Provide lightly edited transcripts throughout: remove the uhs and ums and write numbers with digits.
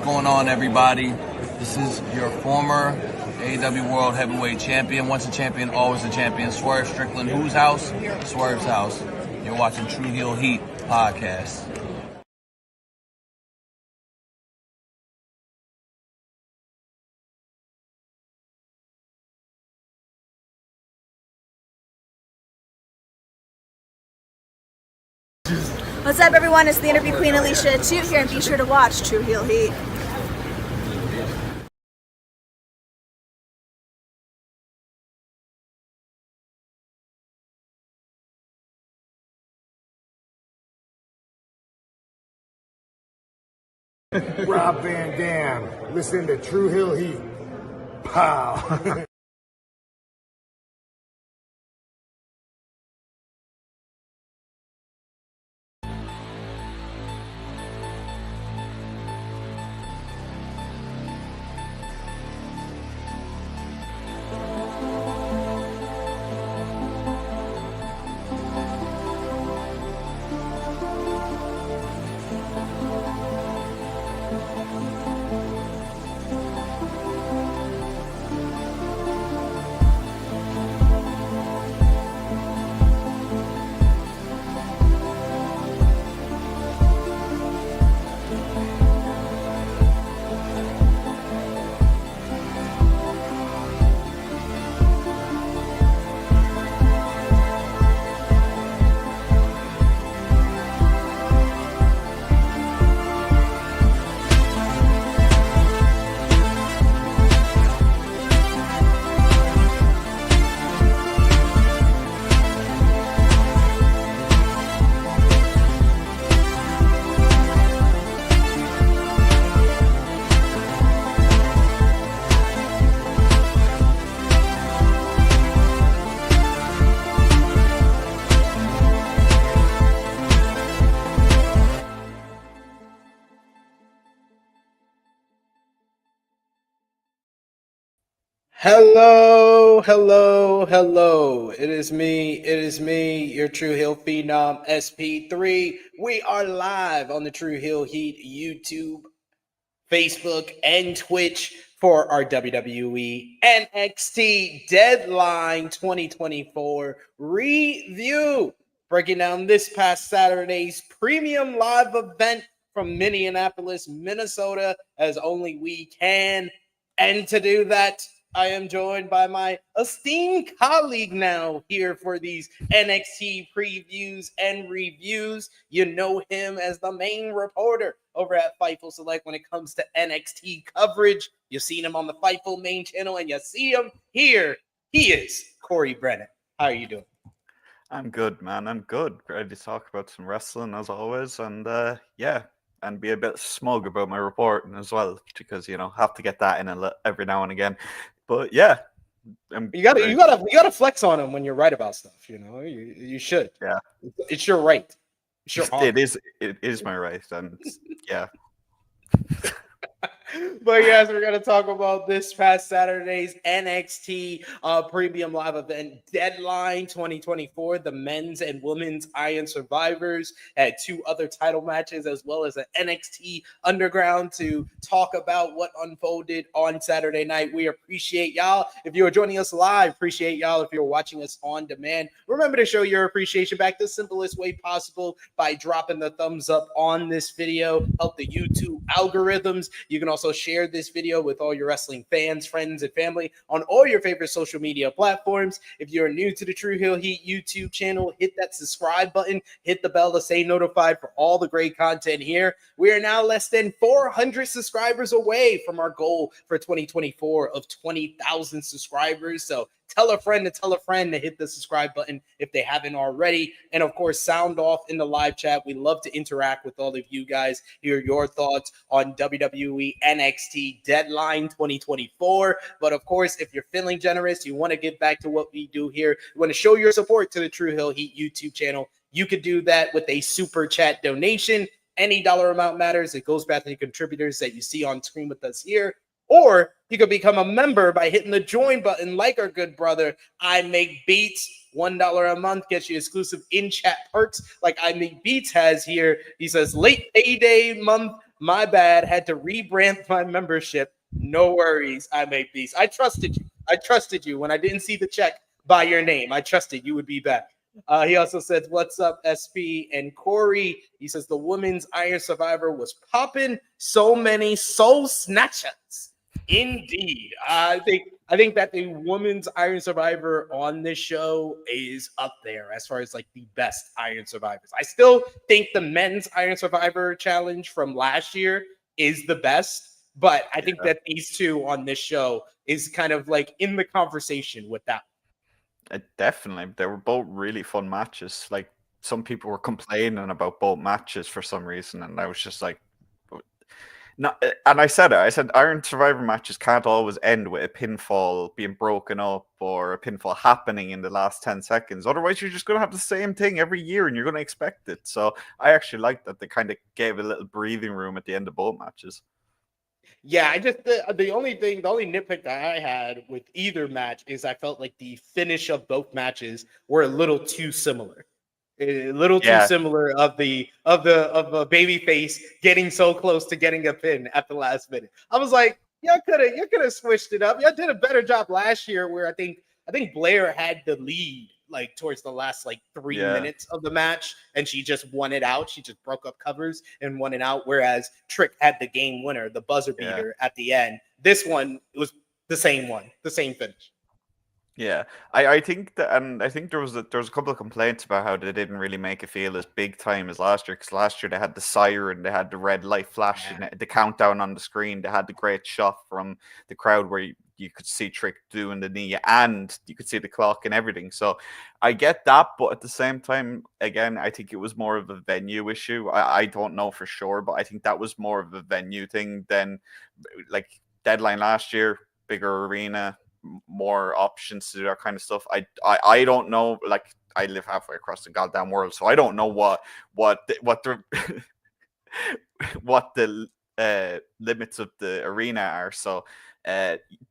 going on, everybody? This is your former AEW World Heavyweight Champion. Once a champion, always a champion. Swerve Strickland. Whose house? Swerve's house. You're watching True Heel Heat podcast. What's up, everyone? It's the Interview Queen Alicia Toot here, and be sure to watch True Heel Heat. Rob Van Dam, listen to True Heel Heat. Pow. Hello. It is me, your True Heel Phenom, SP3. We are live on the True Heel Heat YouTube, Facebook, and Twitch for our WWE NXT Deadline 2024 review. Breaking down this past Saturday's premium live event from Minneapolis, Minnesota, as only we can. And to do that, I am joined by my esteemed colleague now here for these NXT previews and reviews. You know him as the main reporter over at Fightful Select when it comes to NXT coverage. You've seen him on the Fightful main channel, and you see him here. He is Corey Brennan. How are you doing? I'm good, man. I'm good. Ready to talk about some wrestling as always, and and be a bit smug about my reporting as well, because have to get that in every now and again. But yeah, you gotta flex on him when you're right about stuff. You should. Yeah, it's your right. It's your honor. It is my right, and yeah. But yes, we're going to talk about this past Saturday's NXT Premium Live Event Deadline 2024. The men's and women's Iron Survivors had 2 other title matches, as well as an NXT Underground to talk about what unfolded on Saturday night. We appreciate y'all. If you are joining us live, appreciate y'all. If you're watching us on demand, remember to show your appreciation back the simplest way possible by dropping the thumbs up on this video. Help the YouTube algorithms. You can also share this video with all your wrestling fans, friends, and family on all your favorite social media platforms. If you're new to the True Heel Heat YouTube channel, hit that subscribe button, hit the bell to stay notified for all the great content here. We are now less than 400 subscribers away from our goal for 2024 of 20,000 subscribers. So tell a friend to hit the subscribe button if they haven't already. And of course, sound off in the live chat. We love to interact with all of you guys, hear your thoughts on WWE NXT Deadline 2024. But of course, if you're feeling generous, you want to give back to what we do here, you want to show your support to the True Heel Heat YouTube channel, you could do that with a super chat donation. Any dollar amount matters. It goes back to the contributors that you see on screen with us here. Or you could become a member by hitting the join button like our good brother, I Make Beats. $1 a month gets you exclusive in-chat perks like I Make Beats has here. He says, late payday month My bad. Had to rebrand my membership. No worries. I made these. I trusted you. I trusted you when I didn't see the check by your name. I trusted you would be back. He also says, "What's up, SP and Corey?" He says the women's Iron Survivor was popping. So many soul snatchers. Indeed, I think that the women's Iron Survivor on this show is up there as far as like the best Iron Survivors. I still think the men's Iron Survivor challenge from last year is the best, but I think that these two on this show is kind of like in the conversation with that. Definitely, they were both really fun matches. Like some people were complaining about both matches for some reason, and I was just like, no. And I said it. I said Iron Survivor matches can't always end with a pinfall being broken up or a pinfall happening in the last 10 seconds. Otherwise, you're just going to have the same thing every year, and you're going to expect it. So I actually like that they kind of gave a little breathing room at the end of both matches. Yeah, I just the only nitpick that I had with either match is I felt like the finish of both matches were a little too similar. A little too similar of a babyface getting so close to getting a pin at the last minute. I was like, you could have switched it up. Y'all did a better job last year where I think Blair had the lead like towards the last like 3 minutes of the match, and she just won it out. She just broke up covers and won it out. Whereas Trick had the game winner, the buzzer beater at the end. This one was the same finish. Yeah, I think that, and I think there was a couple of complaints about how they didn't really make it feel as big time as last year. Because last year they had the siren, they had the red light flashing, the countdown on the screen, they had the great shot from the crowd where you could see Trick doing the knee, and you could see the clock and everything. So I get that, but at the same time, again, I think it was more of a venue issue. I don't know for sure, but I think that was more of a venue thing than like Deadline last year, bigger arena, more options to do that kind of stuff. I don't know. Like, I live halfway across the goddamn world, so I don't know what the what the limits of the arena are. So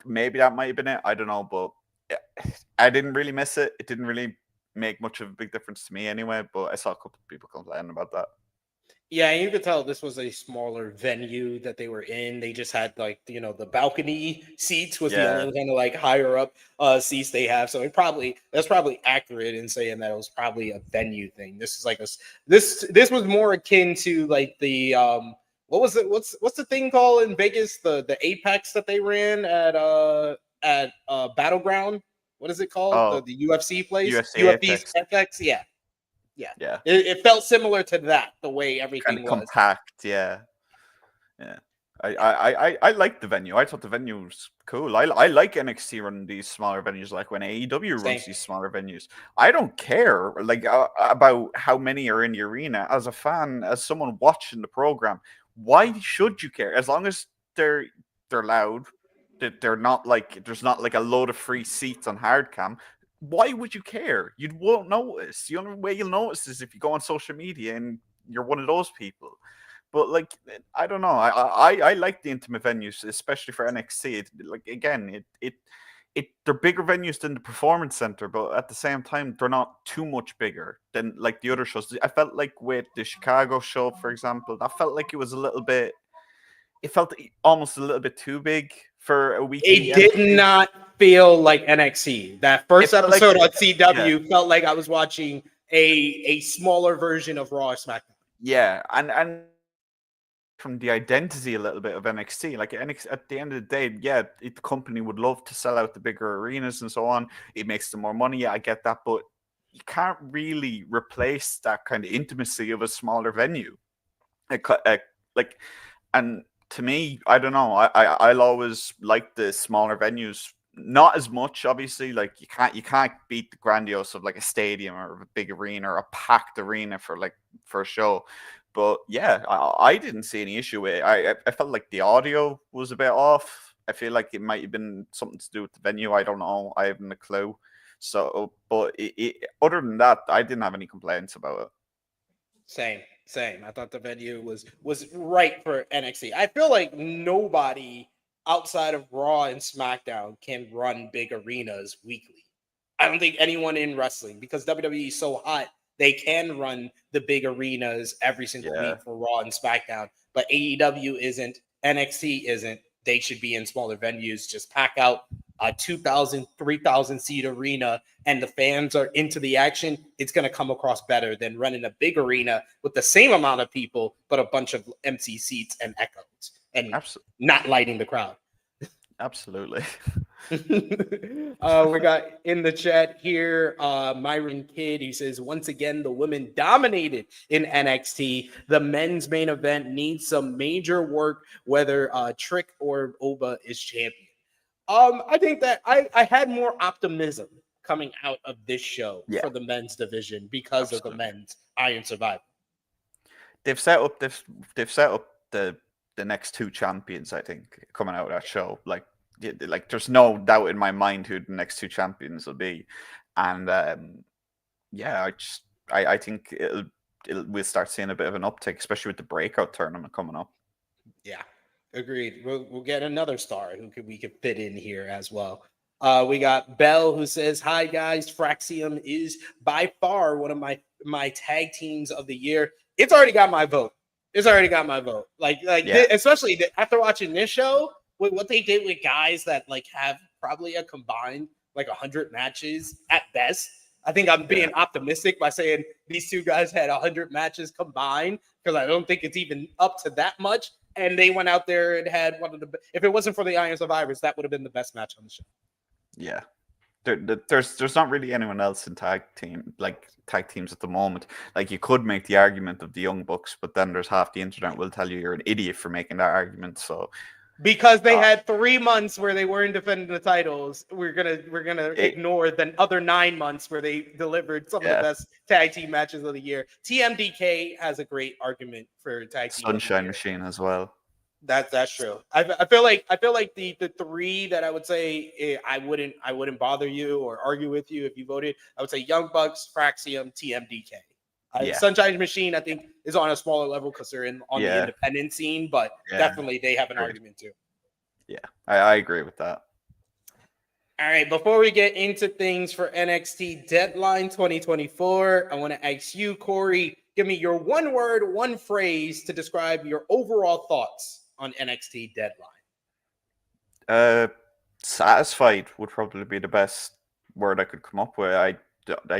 maybe that might have been it. I don't know, but I didn't really miss it. It didn't really make much of a big difference to me anyway. But I saw a couple of people complaining about that. Yeah, you could tell this was a smaller venue that they were in. They just had like the balcony seats was the only kind of like higher up seats they have. So that's probably accurate in saying that it was probably a venue thing. This is like this was more akin to like the what was it? What's the thing called in Vegas? The Apex that they ran at Battleground. What is it called? Oh, The UFC place. UFC Apex. Yeah. Yeah. It felt similar to that, the way everything Kind of was. compact, yeah. I like the venue. I thought the venue was cool. I like NXT running these smaller venues, like when AEW runs these smaller venues. I don't care like about how many are in the arena. As a fan, as someone watching the program, why should you care? As long as they're loud, that they're not like there's not like a load of free seats on hard cam. Why would you care? You won't notice. The only way you'll notice is if you go on social media and you're one of those people. But like, I don't know. I like the intimate venues, especially for NXT. Like again, they're bigger venues than the Performance Center, but at the same time, they're not too much bigger than like the other shows. I felt like with the Chicago show, for example, that felt like it was a little bit. It felt almost a little bit too big for a weekly. It did not feel like NXT. That first episode on CW felt like I was watching a smaller version of Raw or SmackDown. Yeah, and from the identity a little bit of NXT, like NXT, at the end of the day, the company would love to sell out the bigger arenas and so on. It makes them more money. Yeah, I get that, but you can't really replace that kind of intimacy of a smaller venue. And to me, I don't know. I'll always like the smaller venues. Not as much, obviously. Like you can't beat the grandiose of like a stadium or a big arena or a packed arena for a show. But yeah, I didn't see any issue with it. I felt like the audio was a bit off. I feel like it might have been something to do with the venue. I don't know. I haven't a clue. So, but other than that, I didn't have any complaints about it. Same. I thought the venue was right for NXT. I feel like nobody outside of Raw and SmackDown can run big arenas weekly. I don't think anyone in wrestling, because WWE is so hot They can run the big arenas every single Yeah. week for Raw and SmackDown, but AEW isn't, NXT isn't. They should be in smaller venues. Just pack out a 2,000, 3,000 seat arena and the fans are into the action. It's going to come across better than running a big arena with the same amount of people, but a bunch of empty seats and echoes and not lighting the crowd. Absolutely. We got in the chat here, Myron Kidd. He says, once again, the women dominated in NXT. The men's main event needs some major work, whether Trick or Oba is champion. I think that I had more optimism coming out of this show for the men's division because of the men's Iron Survivor. They've set up the next two champions, I think, coming out of that show. Like there's no doubt in my mind who the next two champions will be, and I think we'll start seeing a bit of an uptick, especially with the breakout tournament coming up. Yeah, agreed. We'll get another star who we could fit in here as well. We got Bell who says, "Hi guys, Fraxiom is by far one of my tag teams of the year. It's already got my vote. Especially after watching this show." What they did with guys that like have probably a combined like 100 matches at best. I think I'm being optimistic by saying these two guys had 100 matches combined, because I don't think it's even up to that much. And they went out there and had one of the. If it wasn't for the Iron Survivors, that would have been the best match on the show. Yeah, there's not really anyone else in tag teams at the moment. Like, you could make the argument of the Young Bucks, but then there's half the internet will tell you you're an idiot for making that argument. So. Because they had 3 months where they weren't defending the titles, we're gonna ignore the other 9 months where they delivered some of the best tag team matches of the year. TMDK has a great argument for tag team. Sunshine Machine as well. That's true. I feel like the three that I would say I wouldn't bother you or argue with you if you voted. I would say Young Bucks, Fraxiom, TMDK. Sunshine Machine, I think, is on a smaller level because they're on the independent scene, but definitely they have an argument too. Yeah, I agree with that. All right, before we get into things for NXT Deadline 2024, I want to ask you, Corey, give me your one word, one phrase to describe your overall thoughts on NXT Deadline. Satisfied would probably be the best word I could come up with. I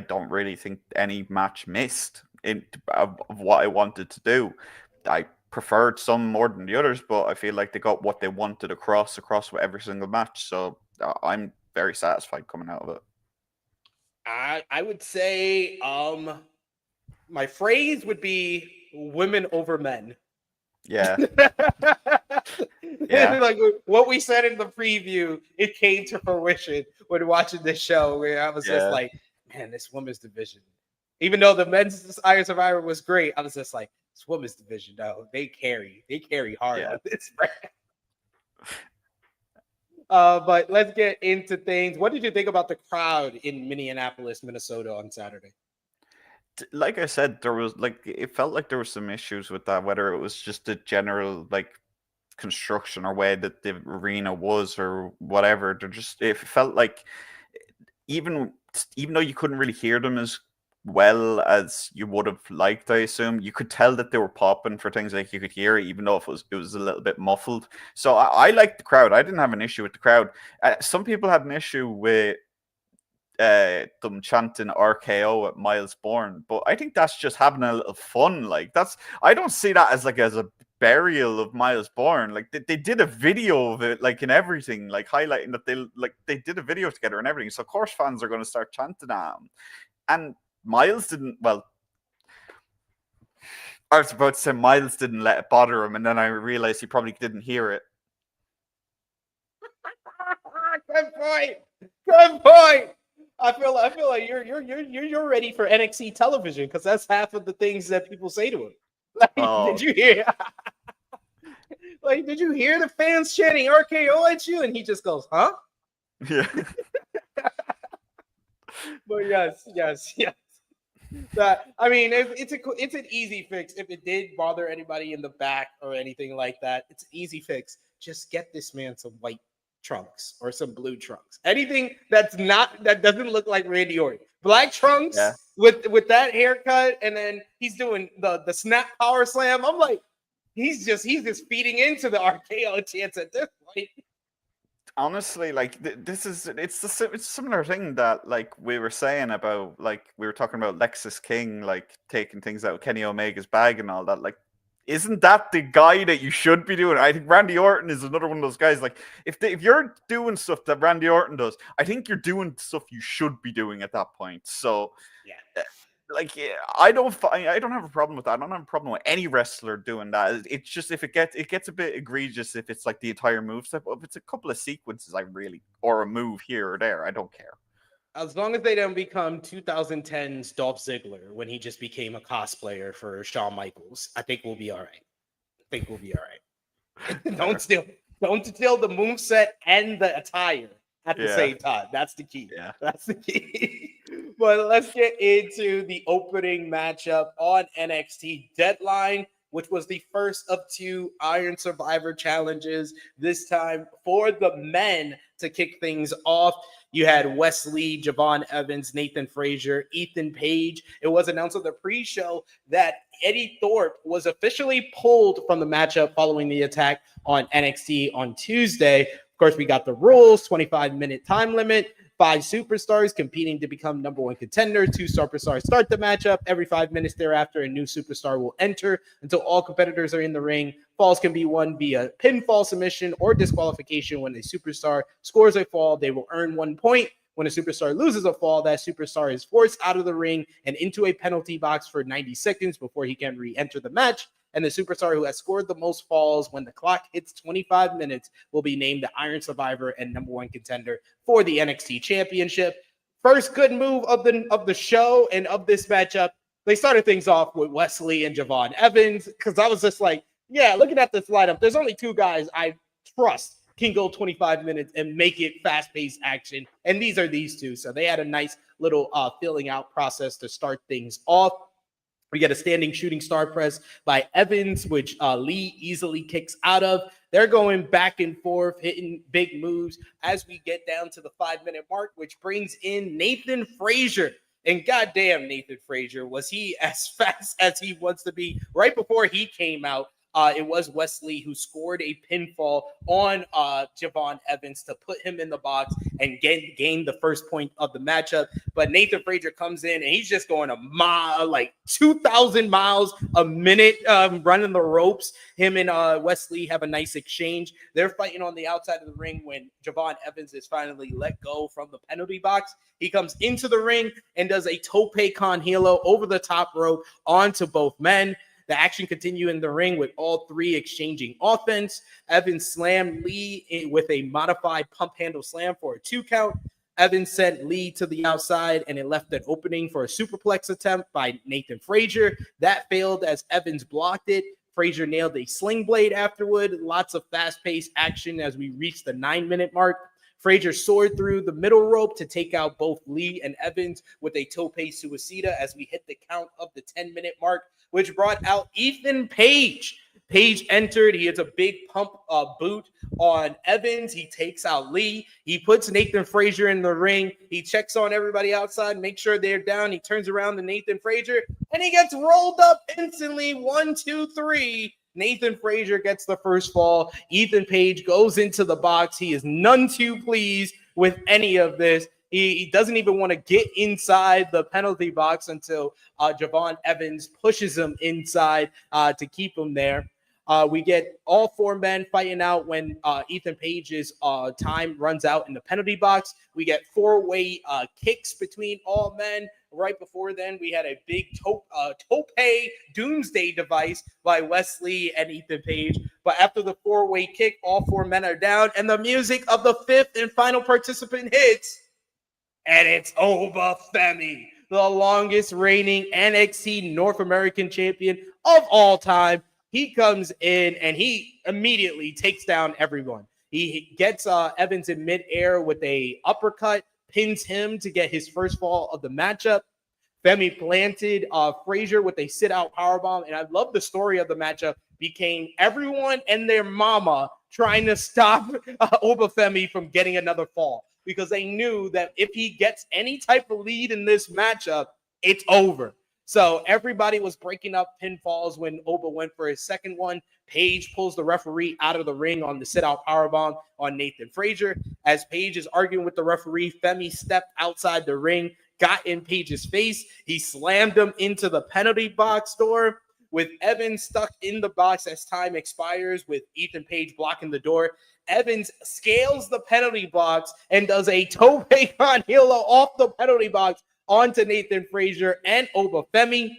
don't really think any match missed of what I wanted to do. I preferred some more than the others, but I feel like they got what they wanted across with every single match. So I'm very satisfied coming out of it. I would say my phrase would be women over men. Yeah. Like what we said in the preview, it came to fruition when watching this show, where I was just like, man, this women's division, even though the men's Iron Survivor was great, I was just like, this women's division, though, they carry hard on this brand. But let's get into things. What did you think about the crowd in Minneapolis, Minnesota on Saturday? Like I said, it felt like there were some issues with that, whether it was just the general construction or way that the arena was or whatever. It felt like even though you couldn't really hear them as well as you would have liked, I assume, you could tell that they were popping for things. Like, you could hear it, even though it was a little bit muffled. So I liked the crowd. I didn't have an issue with the crowd. Some people had an issue with them chanting RKO at Miles Bourne, but I think that's just having a little fun. I don't see that as a burial of Miles Bourne. They did a video of it, and everything, highlighting that they did a video together and everything. So of course fans are going to start chanting at him. And Miles didn't. Well, I was about to say Miles didn't let it bother him, and then I realized he probably didn't hear it. Good point. I feel like you're ready for NXT television, because that's half of the things that people say to him. Did you hear? Did you hear the fans chanting RKO at you? And he just goes, huh? Yeah. But yes. It's an easy fix. If it did bother anybody in the back or anything like that, it's an easy fix. Just get this man some white trunks or some blue trunks. Anything that doesn't look like Randy Orton. Black trunks with that haircut, and then he's doing the snap power slam. I'm like, he's just feeding into the RKO chance at this point. Honestly, like it's a similar thing that like we were saying about, like we were talking about Lexus King like taking things out of Kenny Omega's bag and all that. Like, isn't that the guy that you should be doing? I think Randy Orton is another one of those guys. Like, if you're doing stuff that Randy Orton does, I think you're doing stuff you should be doing at that point. So yeah. Like, I don't have a problem with that. I don't have a problem with any wrestler doing that. It's just if it gets a bit egregious if it's like the entire moveset. But if it's a couple of sequences, or a move here or there, I don't care. As long as they don't become 2010's Dolph Ziggler when he just became a cosplayer for Shawn Michaels, I think we'll be all right. Don't steal the moveset and the attire at the same time. That's the key. Yeah. That's the key. But let's get into the opening matchup on NXT Deadline, which was the first of 2 Iron Survivor challenges, this time for the men to kick things off. You had Wesley, Javon Evans, Nathan Frazer, Ethan Page. It was announced on the pre-show that Eddie Thorpe was officially pulled from the matchup following the attack on NXT on Tuesday. Of course, we got the rules, 25-minute time limit, 5 superstars competing to become number 1 contender. 2 superstars start the matchup. Every 5 minutes thereafter, a new superstar will enter until all competitors are in the ring. Falls can be won via pinfall, submission, or disqualification. When a superstar scores a fall, they will earn 1 point. When a superstar loses a fall, that superstar is forced out of the ring and into a penalty box for 90 seconds before he can re-enter the match. And the superstar who has scored the most falls when the clock hits 25 minutes will be named the Iron Survivor and number 1 contender for the NXT Championship. First good move of the show and of this matchup. They started things off with Wesley and Javon Evans, because I was just like, yeah, looking at this lineup, there's only 2 guys I trust can go 25 minutes and make it fast-paced action, and these are these 2. So they had a nice little filling out process to start things off. We get a standing shooting star press by Evans, which Lee easily kicks out of. They're going back and forth, hitting big moves as we get down to the 5-minute mark, which brings in Nathan Frazer. And goddamn, Nathan Frazer, was he as fast as he wants to be? Right before he came out, it was Wesley who scored a pinfall on Javon Evans to put him in the box and gain the first point of the matchup. But Nathan Frazer comes in and he's just going a mile, like 2,000 miles a minute, running the ropes. Him and Wesley have a nice exchange. They're fighting on the outside of the ring when Javon Evans is finally let go from the penalty box. He comes into the ring and does a tope con hilo over the top rope onto both men. The action continued in the ring with all 3 exchanging offense. Evans slammed Lee with a modified pump handle slam for a 2 count. Evans sent Lee to the outside, and it left an opening for a superplex attempt by Nathan Frazer. That failed as Evans blocked it. Frazer nailed a sling blade afterward. Lots of fast-paced action as we reached the 9-minute mark. Frazer soared through the middle rope to take out both Lee and Evans with a tope suicida as we hit the count of the 10-minute mark, which brought out Ethan Page. Page entered. He hits a big pump boot on Evans. He takes out Lee. He puts Nathan Frazer in the ring. He checks on everybody outside, makes sure they're down. He turns around to Nathan Frazer, and he gets rolled up instantly. 1, 2, 3. Nathan Frazer gets the first fall. Ethan Page goes into the box. He is none too pleased with any of this. He doesn't even want to get inside the penalty box until Javon Evans pushes him inside to keep him there. We get all 4 men fighting out when Ethan Page's time runs out in the penalty box. We get 4-way kicks between all men. Right before then, we had a big tope doomsday device by Wesley and Ethan Page. But after the 4-way kick, all 4 men are down, and the music of the 5th and final participant hits. And it's Oba Femi, the longest reigning NXT North American champion of all time. He comes in and he immediately takes down everyone. He gets Evans in midair with a uppercut, pins him to get his first fall of the matchup. Femi planted Frazer with a sit-out powerbomb, and I love the story of the matchup. Became everyone and their mama trying to stop Oba Femi from getting another fall, because they knew that if he gets any type of lead in this matchup, it's over. So everybody was breaking up pinfalls when Oba went for his second one. Paige pulls the referee out of the ring on the sit-out powerbomb on Nathan Frazer. As Paige is arguing with the referee, Femi stepped outside the ring, got in Paige's face. He slammed him into the penalty box door, with Evans stuck in the box as time expires, with Ethan Page blocking the door. Evans scales the penalty box and does a tope con hilo off the penalty box onto Nathan Frazer and Oba Femi.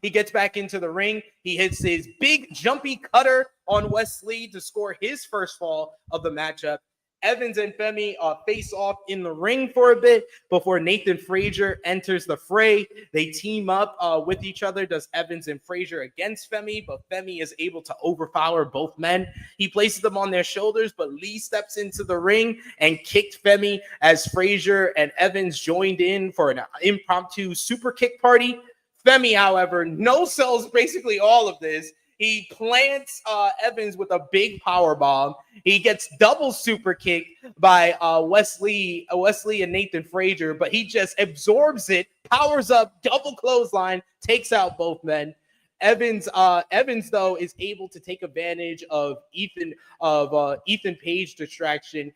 He gets back into the ring. He hits his big jumpy cutter on Wesley to score his first fall of the matchup. Evans and Femi face off in the ring for a bit before Nathan Frazer enters the fray. They team up with each other, does Evans and Frazer against Femi, but Femi is able to overpower both men. He places them on their shoulders, but Lee steps into the ring and kicked Femi as Frazer and Evans joined in for an impromptu super kick party. Femi, however, no-sells basically all of this. He plants Evans with a big power bomb. He gets double super kicked by Wesley and Nathan Frazer, but he just absorbs it, powers up, double clothesline, takes out both men. Evans though is able to take advantage of Ethan Page distraction.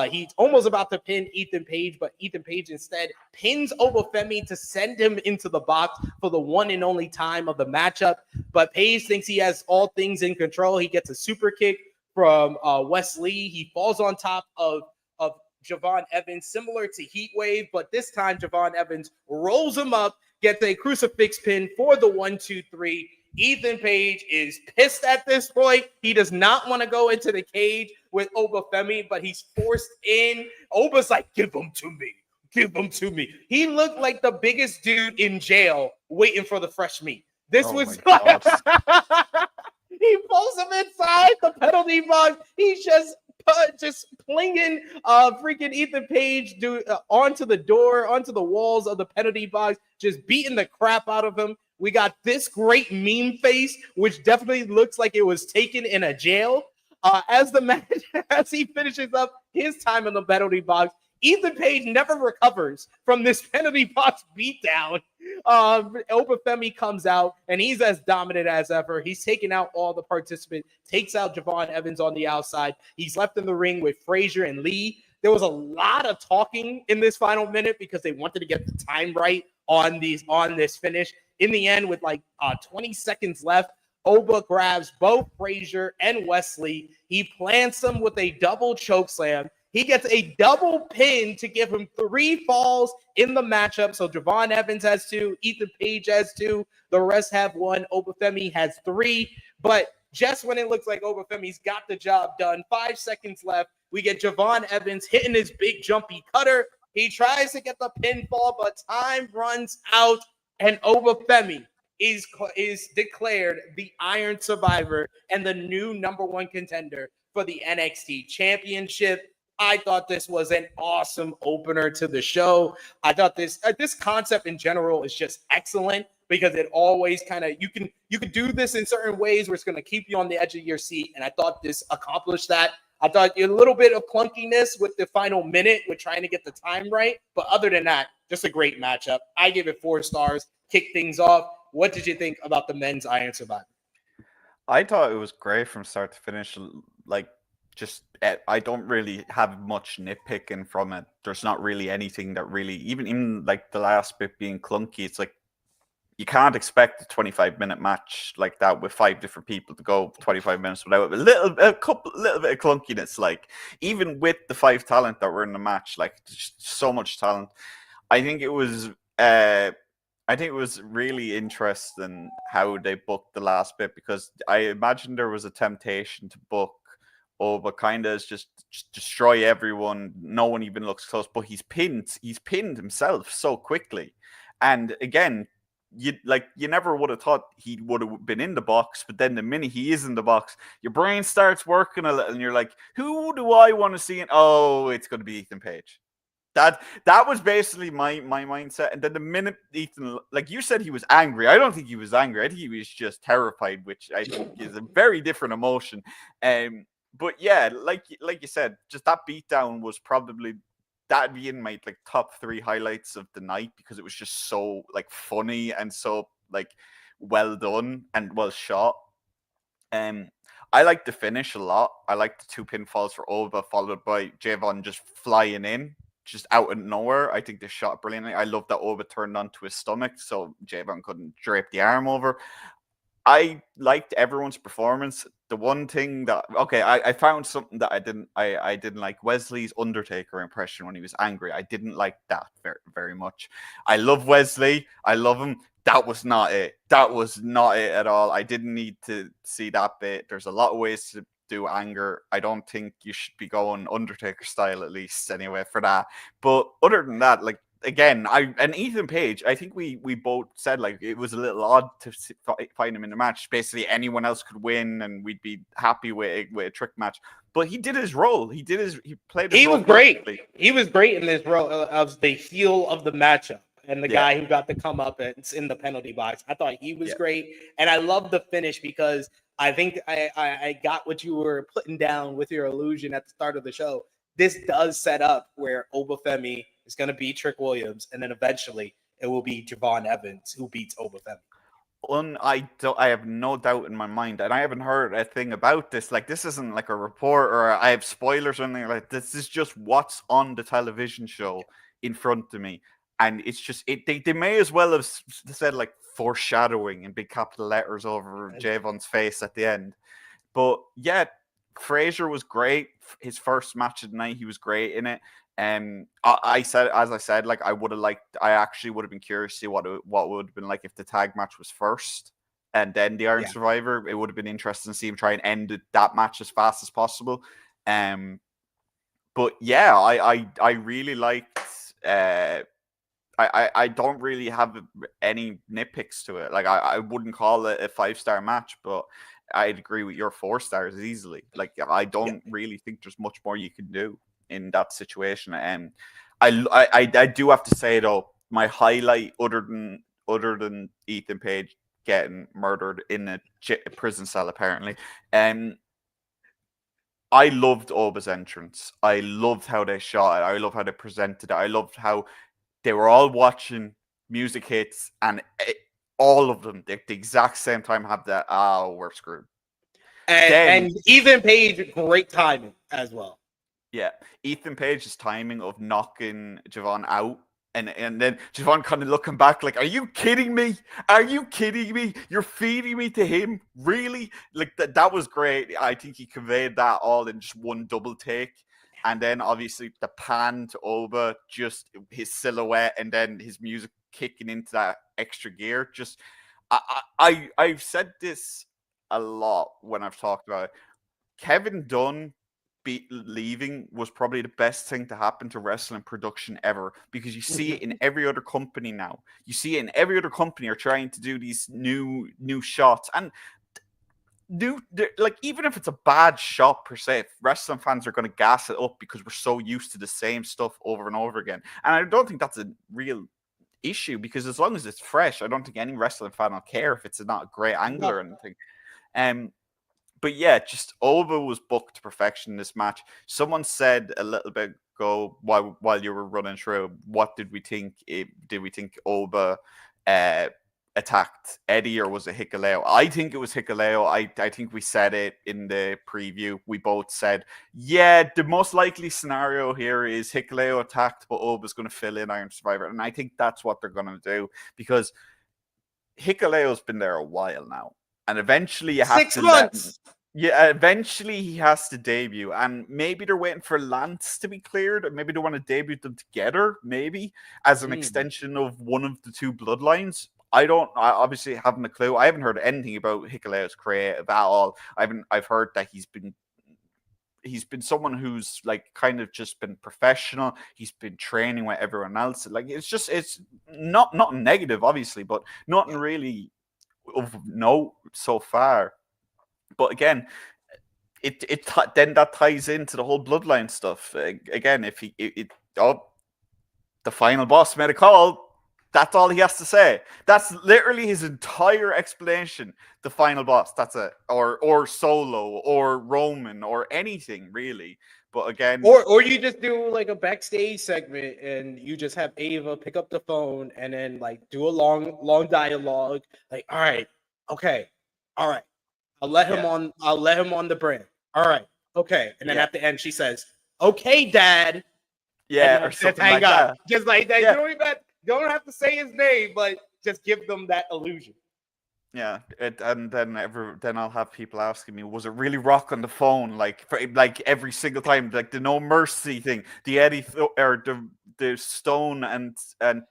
He's almost about to pin Ethan Page, but Ethan Page instead pins Oba Femi to send him into the box for the one and only time of the matchup. But Page thinks he has all things in control. He gets a super kick from Wesley. He falls on top of Javon Evans, similar to Heatwave, but this time Javon Evans rolls him up, gets a crucifix pin for the 1-2-3. Ethan Page is pissed at this point. He does not want to go into the cage with Oba Femi, but he's forced in. Oba's like, give him to me. Give him to me. He looked like the biggest dude in jail waiting for the fresh meat. This was like, he pulls him inside the penalty box. He's just plinging freaking Ethan Page onto the door, onto the walls of the penalty box, just beating the crap out of him. We got this great meme face, which definitely looks like it was taken in a jail. As the match, as he finishes up his time in the penalty box, Ethan Page never recovers from this penalty box beatdown. Oba Femi comes out, and he's as dominant as ever. He's taking out all the participants, takes out Javon Evans on the outside. He's left in the ring with Frazer and Lee. There was a lot of talking in this final minute because they wanted to get the time right on this finish. In the end, with like 20 seconds left, Oba grabs both Frazer and Wesley. He plants them with a double choke slam. He gets a double pin to give him 3 falls in the matchup. So Javon Evans has 2, Ethan Page has 2, the rest have 1. Oba Femi has 3. But just when it looks like Oba Femi's got the job done, 5 seconds left, we get Javon Evans hitting his big jumpy cutter. He tries to get the pinfall, but time runs out, and Oba Femi is declared the Iron Survivor and the new #1 contender for the NXT Championship. I thought this was an awesome opener to the show. I thought this concept in general is just excellent because it always kind of you can do this in certain ways where it's going to keep you on the edge of your seat, and I thought this accomplished that. I thought a little bit of clunkiness with the final minute with trying to get the time right, but other than that, just a great matchup. I give it 4 stars. Kick things off. What did you think about the men's Iron Survivor? I thought it was great from start to finish. Like, just I don't really have much nitpicking from it. There's not really anything that really, even like the last bit being clunky, it's like you can't expect a 25-minute match like that with 5 different people to go 25 minutes without a little bit of clunkiness. Like, even with the 5 talent that were in the match, like just so much talent. I think it was really interesting how they booked the last bit, because I imagine there was a temptation to book Oba kind of just destroy everyone. No one even looks close, but he's pinned himself so quickly. And again, you never would have thought he would have been in the box, but then the minute he is in the box, your brain starts working a little, and you're like, who do I want to see? Oh, it's going to be Ethan Page. that was basically my mindset. And then the minute Ethan, like you said, he was angry. I don't think he was angry. I think he was just terrified, which I think is a very different emotion. But yeah, like you said, just that beatdown was probably that'd be in my like top 3 highlights of the night, because it was just so like funny and so like well done and well shot. I like the finish a lot. I like the 2 pinfalls for Oba, followed by Javon just flying in, just out of nowhere. I think they shot brilliantly. I love that Oba turned onto his stomach, so Javon couldn't drape the arm over. I liked everyone's performance. The one thing that I found something that I didn't like. Wesley's Undertaker impression when he was angry. I didn't like that very, very much. I love Wesley. I love him. That was not it. That was not it at all. I didn't need to see that bit. There's a lot of ways to do anger. I don't think you should be going Undertaker style, at least anyway, for that. But other than that, like, again, and Ethan Page, I think we both said like it was a little odd to find him in the match. Basically, anyone else could win, and we'd be happy with a trick match. But he did his role. He played. He was great. He was great in this role of the heel of the matchup and the guy who got to come up and in the penalty box. I thought he was great, and I love the finish because I think I got what you were putting down with your illusion at the start of the show. This does set up where Oba Femi is going to beat Trick Williams, and then eventually it will be Javon Evans who beats Oba Femi. I have no doubt in my mind, and I haven't heard a thing about this. Like, this isn't like a report or I have spoilers or anything like this. Is just what's on the television show in front of me, and it's just they may as well have said like foreshadowing in big capital letters over Javon's face at the end. But yeah, Frazer was great. His first match of the night, he was great in it. I said, like I actually would have been curious to see what would have been like if the tag match was first and then the Iron Survivor. It would have been interesting to see him try and end that match as fast as possible. But yeah, I really liked. I don't really have any nitpicks to it. Like I wouldn't call it a 5-star match, but I'd agree with your 4 stars easily. Like I don't really think there's much more you can do in that situation. I do have to say though, my highlight other than Ethan Page getting murdered in a prison cell apparently, I loved Oba's entrance. I loved how they shot it. I loved how they presented it. I loved how they were all watching, music hits, and all of them at the exact same time have that, we're screwed. And Ethan Page, great timing as well. Yeah, Ethan Page's timing of knocking Javon out, and then Javon kind of looking back like, are you kidding me? Are you kidding me? You're feeding me to him? Really? Like, that was great. I think he conveyed that all in just one double take. And then obviously the pan to Oba, just his silhouette, and then his music kicking into that extra gear. Just, I've said this a lot when I've talked about it. Kevin Dunn leaving was probably the best thing to happen to wrestling production ever, because you see it in every other company now. You see it in every other company are trying to do these new shots, and like, even if it's a bad shot per se, wrestling fans are going to gas it up because we're so used to the same stuff over and over again. And I don't think that's a real issue, because as long as it's fresh, I don't think any wrestling fan will care if it's not a great angle or anything. But yeah, just Oba was booked to perfection in this match. Someone said a little bit ago while you were running through, what did we think? Did we think Oba attacked Eddie, or was it Hikuleo? I think it was Hikuleo. I think we said it in the preview. We both said, yeah, the most likely scenario here is Hikuleo attacked, but Oba's going to fill in Iron Survivor. And I think that's what they're going to do, because Hikuleo's been there a while now. And eventually you have 6 months. Eventually he has to debut, and maybe they're waiting for Lance to be cleared, or maybe they want to debut them together, maybe as an extension of one of the 2 bloodlines. I obviously haven't a clue. I haven't heard anything about Hikuleo's creative at all. I've heard that he's been someone who's like kind of just been professional. He's been training with everyone else. Like, it's not negative, obviously, but nothing really of note so far. But again, then that ties into the whole bloodline stuff. Again, if the final boss made a call. That's all he has to say. That's literally his entire explanation. The final boss. That's it. Or Solo or Roman or anything really. But again, or you just do like a backstage segment and you just have Ava pick up the phone and then like do a long dialogue. Like, all right, okay, all right. I'll let him on the brand. All right, okay. And then at the end she says, "Okay, Dad." Yeah, or something like that. Just like that. Yeah. You don't have to say his name, but just give them that illusion. Yeah, and then I'll have people asking me, was it really Rock on the phone? Like every single time, like the No Mercy thing, the or the Stone and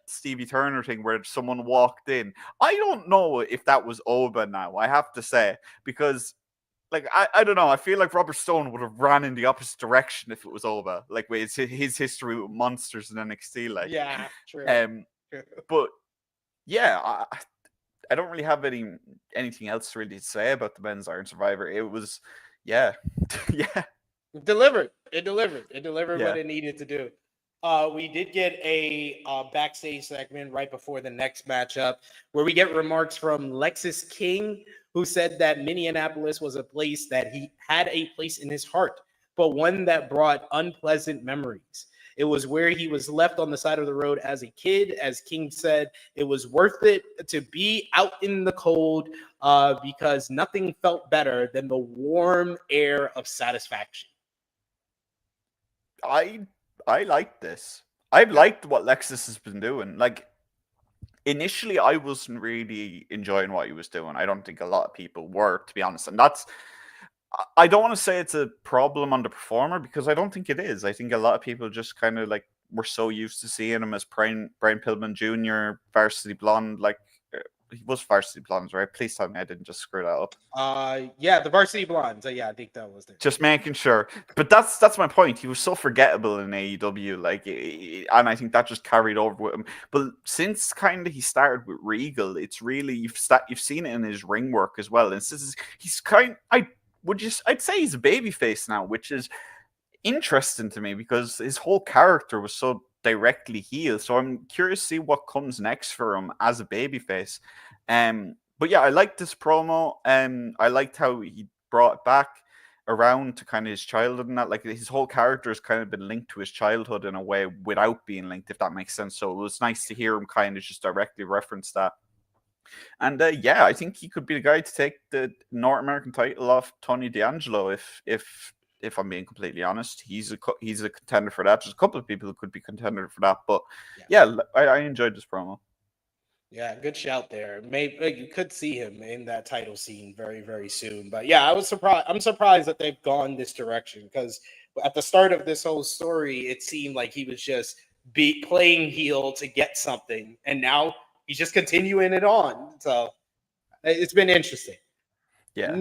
Stevie Turner thing, where someone walked in. I don't know if that was Oba now. I have to say, because like I don't know. I feel like Robert Stone would have ran in the opposite direction if it was Oba. Like with his history with monsters in NXT. Like yeah, true. But yeah. I don't really have anything else really to say about the men's Iron Survivor. It was, yeah. It delivered what it needed to do. We did get a backstage segment right before the next matchup where we get remarks from Lexis King, who said that Minneapolis was a place that he had a place in his heart, but one that brought unpleasant memories. It was where he was left on the side of the road as a kid. As King said, it was worth it to be out in the cold because nothing felt better than the warm air of satisfaction. I like this. I've liked what Lexus has been doing. Like, initially, I wasn't really enjoying what he was doing. I don't think a lot of people were, to be honest. And I don't want to say it's a problem on the performer because I don't think it is. I think a lot of people just kind of like were so used to seeing him as Brian Pillman Jr., Varsity Blonde. Like he was Varsity Blondes, right? Please tell me I didn't just screw that up. Yeah, the Varsity Blondes. Yeah, I think that was there. Just making sure. But that's my point. He was so forgettable in AEW, like, and I think that just carried over with him. But since kind of he started with Regal, it's really you've seen it in his ring work as well. And he's I'd say he's a babyface now, which is interesting to me because his whole character was so directly heel. So I'm curious to see what comes next for him as a babyface. But yeah, I liked this promo. I liked how he brought it back around to kind of his childhood and that. Like his whole character has kind of been linked to his childhood in a way without being linked, if that makes sense. So it was nice to hear him kind of just directly reference that. And yeah, I think he could be the guy to take the North American title off Tony D'Angelo. If I'm being completely honest, he's a contender for that. There's a couple of people who could be contender for that, but yeah, I enjoyed this promo. Yeah, good shout there. Maybe you could see him in that title scene very, very soon. But yeah, I'm surprised that they've gone this direction because at the start of this whole story, it seemed like he was just playing heel to get something, and now he's just continuing it on. So it's been interesting. Yeah.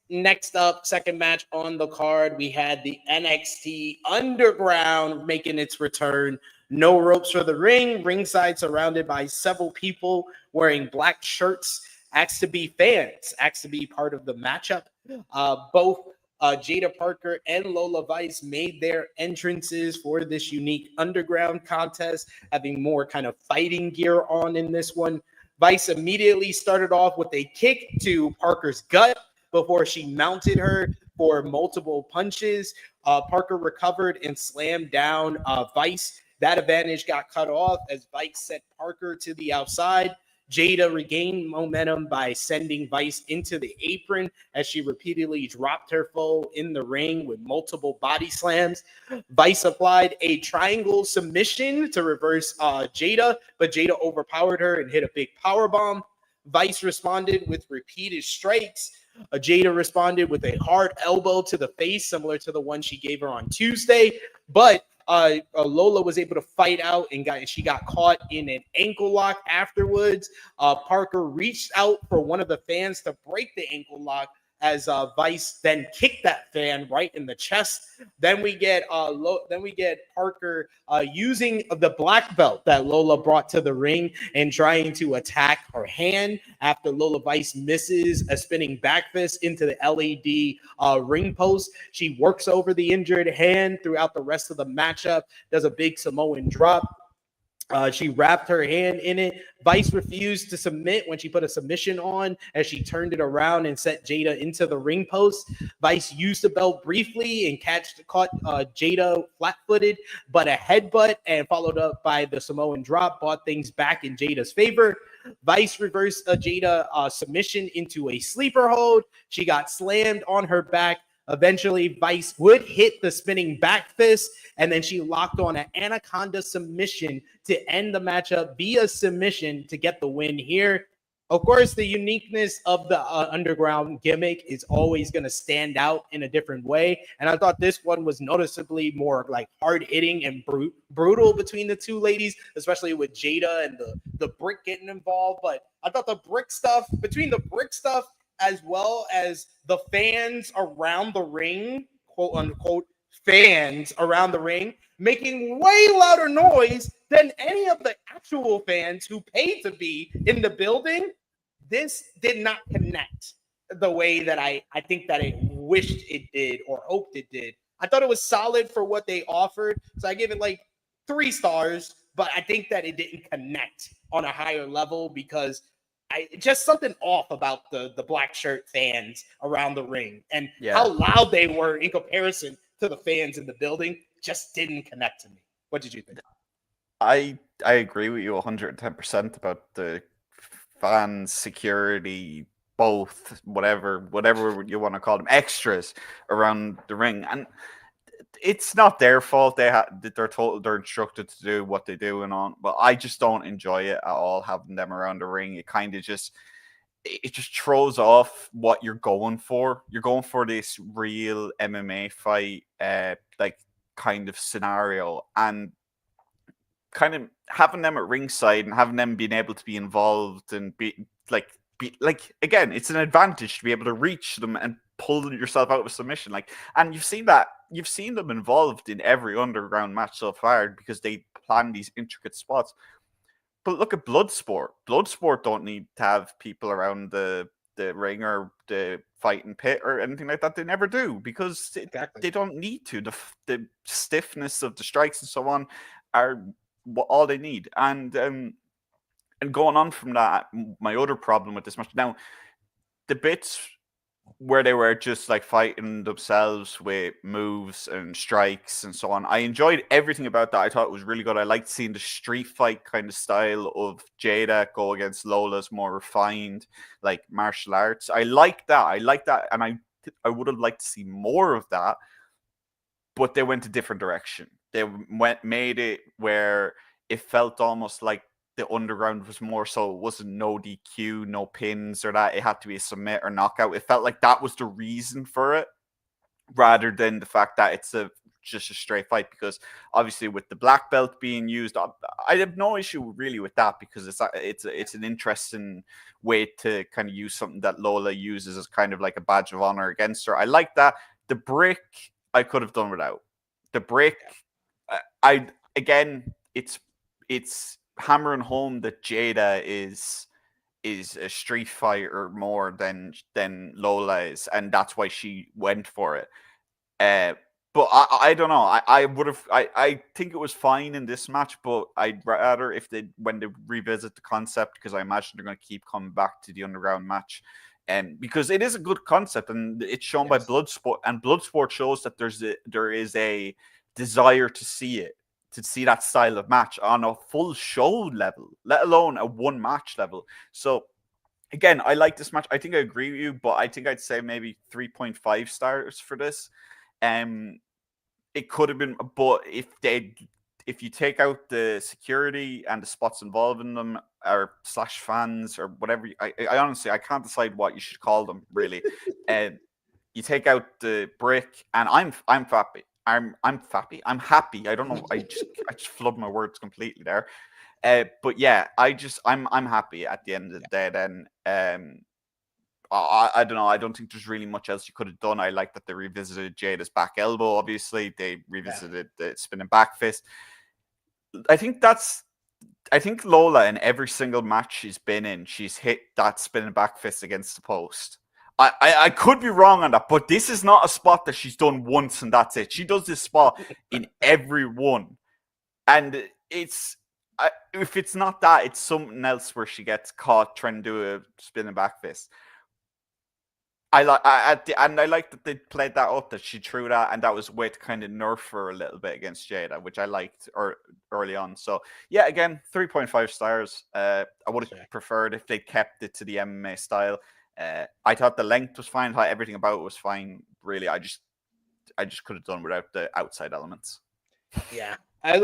Next up, second match on the card, we had the NXT Underground making its return. No ropes for the ring. Ringside surrounded by several people wearing black shirts. Asked to be fans. Asked to be part of the matchup. Both Jada Parker and Lola Vice made their entrances for this unique underground contest, having more kind of fighting gear on in this one. Vice immediately started off with a kick to Parker's gut before she mounted her for multiple punches. Parker recovered and slammed down Vice. That advantage got cut off as Vice sent Parker to the outside. Jada regained momentum by sending Vice into the apron as she repeatedly dropped her foe in the ring with multiple body slams. Vice applied a triangle submission to reverse Jada, but Jada overpowered her and hit a big powerbomb. Vice responded with repeated strikes. Jada responded with a hard elbow to the face, similar to the one she gave her on Tuesday, but Lola was able to fight out and she got caught in an ankle lock afterwards. Parker reached out for one of the fans to break the ankle lock as Vice then kicked that fan right in the chest. Then we get Parker using the black belt that Lola brought to the ring and trying to attack her hand after Lola Vice misses a spinning back fist into the LED ring post. She works over the injured hand throughout the rest of the matchup, does a big Samoan drop. She wrapped her hand in it. Vice refused to submit when she put a submission on as she turned it around and set Jada into the ring post. Vice used the belt briefly and caught Jada flat-footed, but a headbutt and followed up by the Samoan drop brought things back in Jada's favor. Vice reversed a Jada submission into a sleeper hold. She got slammed on her back. Eventually, Vice would hit the spinning back fist, and then she locked on an Anaconda submission to end the matchup via submission to get the win here. Of course, the uniqueness of the underground gimmick is always going to stand out in a different way. And I thought this one was noticeably more like hard-hitting and brutal between the two ladies, especially with Jada and the brick getting involved. But I thought the brick stuff, between the brick stuff as well as the fans around the ring, quote unquote, fans around the ring, making way louder noise than any of the actual fans who paid to be in the building. This did not connect the way that I think that it wished it did or hoped it did. I thought it was solid for what they offered. So I give it like 3 stars, but I think that it didn't connect on a higher level because just something off about the black shirt fans around the ring and how loud they were in comparison to the fans in the building just didn't connect to me. What did you think? I agree with you 110% about the fans, security, both, whatever you want to call them, extras around the ring. And it's not their fault. They're told, they're instructed to do what they do and on, but I just don't enjoy it at all, having them around the ring. It kind of just throws off what you're going for. You're going for this real MMA fight, like kind of scenario, and kind of having them at ringside and having them being able to be involved and be again, it's an advantage to be able to reach them and pull yourself out of a submission. And you've seen them involved in every underground match so far because they plan these intricate spots. But look at Bloodsport. Bloodsport don't need to have people around the ring or the fighting pit or anything like that. They never do because they don't need to. The stiffness of the strikes and so on are all they need. And going on from that, my other problem with this match now, the bits where they were just like fighting themselves with moves and strikes and so on, I enjoyed everything about that. I thought it was really good. I liked seeing the street fight kind of style of Jada go against Lola's more refined like martial arts. I like that, and I would have liked to see more of that, but they went a different direction. They made it where it felt almost like the underground was more so, it wasn't no DQ, no pins or that. It had to be a submit or knockout. It felt like that was the reason for it, rather than the fact that it's just a straight fight. Because obviously with the black belt being used, I have no issue really with that, because it's an interesting way to kind of use something that Lola uses as kind of like a badge of honor against her. I like that. The brick I could have done without. The brick, it's hammering home that Jada is a street fighter more than Lola is, and that's why she went for it. But I don't know. I think it was fine in this match, but I'd rather when they revisit the concept, because I imagine they're going to keep coming back to the underground match, because it is a good concept and it's shown by Bloodsport, and Bloodsport shows that there is a desire to see it. To see that style of match on a full show level, let alone a one match level. So again, I like this match. I think I agree with you, but I think I'd say maybe 3.5 stars for this. It could have been, but if you take out the security and the spots involved in them, or slash fans or whatever, I honestly, I can't decide what you should call them really. You take out the brick, and I'm happy. I'm happy. I'm happy. I don't know. I just flood my words completely there. But yeah, I'm happy at the end of the day. Then I don't know. I don't think there's really much else you could have done. I like that they revisited Jada's back elbow. Obviously, they revisited the spinning back fist. I think Lola, in every single match she's been in, she's hit that spinning back fist against the post. I could be wrong on that, but this is not a spot that she's done once and that's it. She does this spot in every one. And If it's not that, it's something else where she gets caught trying to do a spinning back fist. I like, and I like that they played that up, that she threw that, and that was a way to kind of nerf her a little bit against Jada, which I liked early on. So yeah, again, 3.5 stars. I would have preferred if they kept it to the MMA style. I thought the length was fine. I thought everything about it was fine. Really, I just could have done without the outside elements. Yeah. I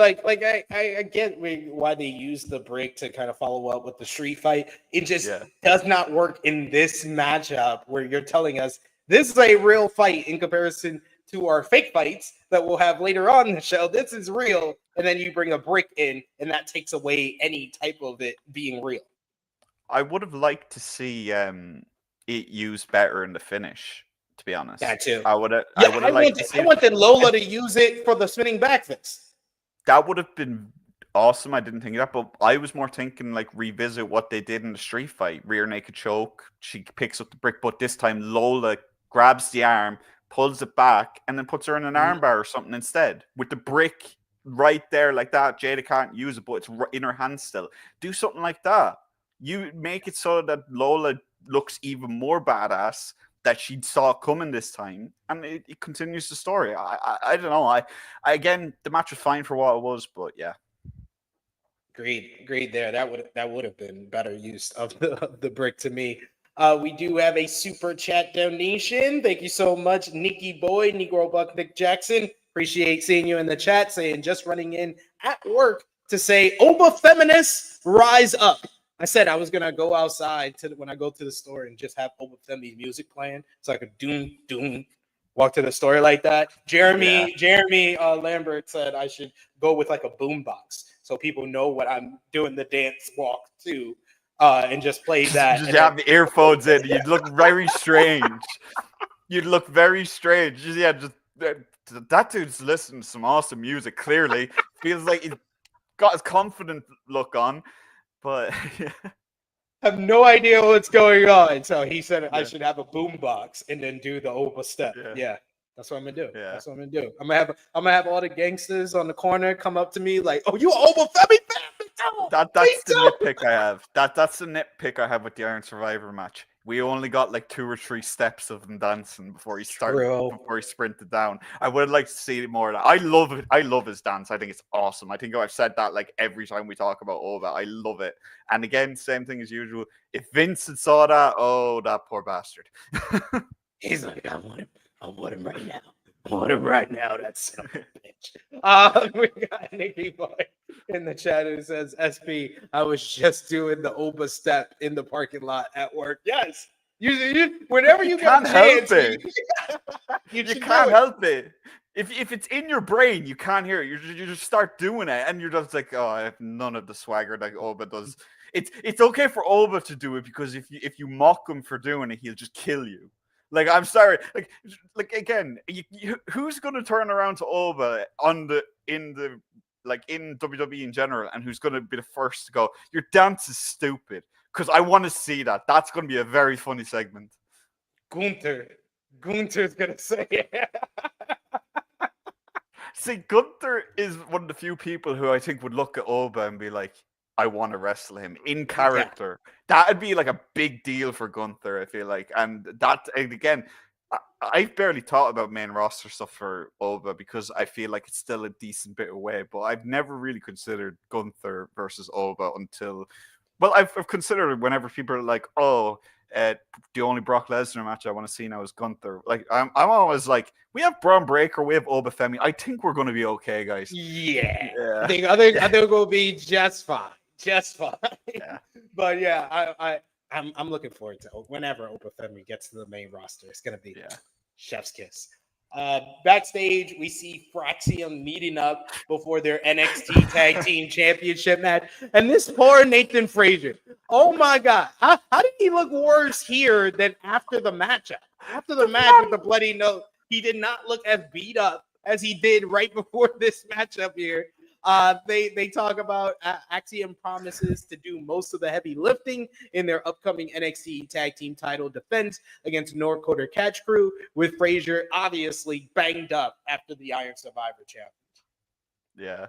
get why they use the break to kind of follow up with the street fight. It just does not work in this matchup where you're telling us this is a real fight in comparison to our fake fights that we'll have later on in the show. This is real, and then you bring a brick in, and that takes away any type of it being real. I would have liked to see it used better in the finish. To be honest, that too. I would have. Yeah, I wanted Lola to use it for the spinning back fist. That would have been awesome. I didn't think of that, but I was more thinking like revisit what they did in the street fight. Rear naked choke. She picks up the brick, but this time Lola grabs the arm, pulls it back, and then puts her in an armbar or something instead. With the brick right there like that, Jada can't use it, but it's in her hand still. Do something like that. You make it so that Lola looks even more badass, that she saw coming this time, and it continues the story. I don't know. Again, the match was fine for what it was, but yeah. Agreed there. That would have been better use of the brick to me. We do have a super chat donation. Thank you so much, Nikki Boy, Negro Buck Nick Jackson. Appreciate seeing you in the chat, saying just running in at work to say Oba feminists rise up. I said I was gonna go outside when I go to the store and just have Oba Femi music playing, so I could doom walk to the store like that. Jeremy Lambert said I should go with like a boombox so people know what I'm doing the dance walk to, and just play that. Just have the earphones in. You'd look very strange. You'd look very strange. That dude's listening to some awesome music. Clearly, feels like he's got his confident look on. But I have no idea what's going on. So he said I should have a boombox and then do the Oba step. Yeah, that's what I'm gonna do. Yeah. That's what I'm gonna do. I'm gonna have all the gangsters on the corner come up to me like, "Oh, you Oba Femi fan?" That's the nitpick I have. That's the nitpick I have with the Iron Survivor match. We only got like 2 or 3 steps of him dancing before he started. Before he sprinted down. I would like to see more of that. I love it. I love his dance. I think it's awesome. I think I've said that like every time we talk about Oba. I love it. And again, same thing as usual. If Vincent saw that, oh, that poor bastard. He's like, I want him right now. I want him right now. That son of a bitch. We got Nikki Boy in the chat who says, SP, I was just doing the Oba step in the parking lot at work. Yes. You whenever you can't help it. You can't help it. If it's in your brain, you can't hear it. You just start doing it, and you're just like, oh, I have none of the swagger like Oba does. It's okay for Oba to do it, because if you mock him for doing it, he'll just kill you. Like, I'm sorry. Like again, who's going to turn around to Oba in WWE in general, and who's going to be the first to go, your dance is stupid? Because I want to see that. That's going to be a very funny segment. Gunther's going to say it. See, Gunther is one of the few people who I think would look at Oba and be like, I want to wrestle him in character. Yeah. That'd be like a big deal for Gunther, I feel like. And again, I've barely thought about main roster stuff for Oba because I feel like it's still a decent bit away. But I've never really considered Gunther versus Oba until, well, I've considered it whenever people are like, oh, the only Brock Lesnar match I want to see now is Gunther. Like, I'm always like, we have Braun Breaker, we have Oba Femi. I think we're going to be okay, guys. Yeah. I think we're going to be just fine. Just fine. Yeah. But yeah, I'm looking forward to whenever Oba Femi gets to the main roster. It's gonna be chef's kiss. Backstage, we see Fraxiom meeting up before their NXT Tag Team Championship match, and this poor Nathan Frazer. Oh my God, how did he look worse here than after the matchup? After the match with the bloody nose, he did not look as beat up as he did right before this matchup here. They talk about Axiom promises to do most of the heavy lifting in their upcoming NXT Tag Team title defense against North Dakota Catch Crew, with Frazer obviously banged up after the Iron Survivor Challenge. Yeah,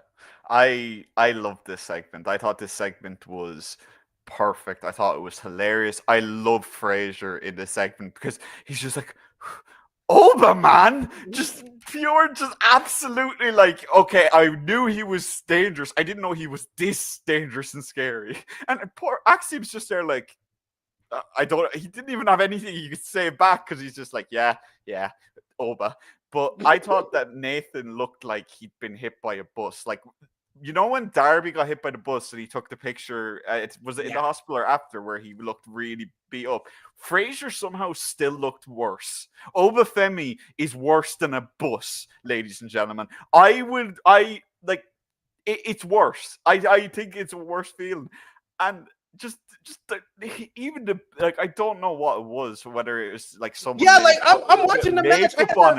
I loved this segment. I thought this segment was perfect. I thought it was hilarious. I love Fraser in this segment because he's just like, Oba, man, just pure, just absolutely like, okay, I knew he was dangerous. I didn't know he was this dangerous and scary. And poor Axiom's just there like, I don't. He didn't even have anything he could say back because he's just like, yeah, Oba. But I thought that Nathan looked like he'd been hit by a bus. Like, you know, when Darby got hit by the bus and he took the picture, was it in the hospital or after, where he looked really beat up? Fraser somehow still looked worse. Oba Femi is worse than a bus, ladies and gentlemen. It's worse. I think it's a worse feeling. And just even the like, I don't know what it was, whether it was like someone. Yeah, like I'm watching the match. I I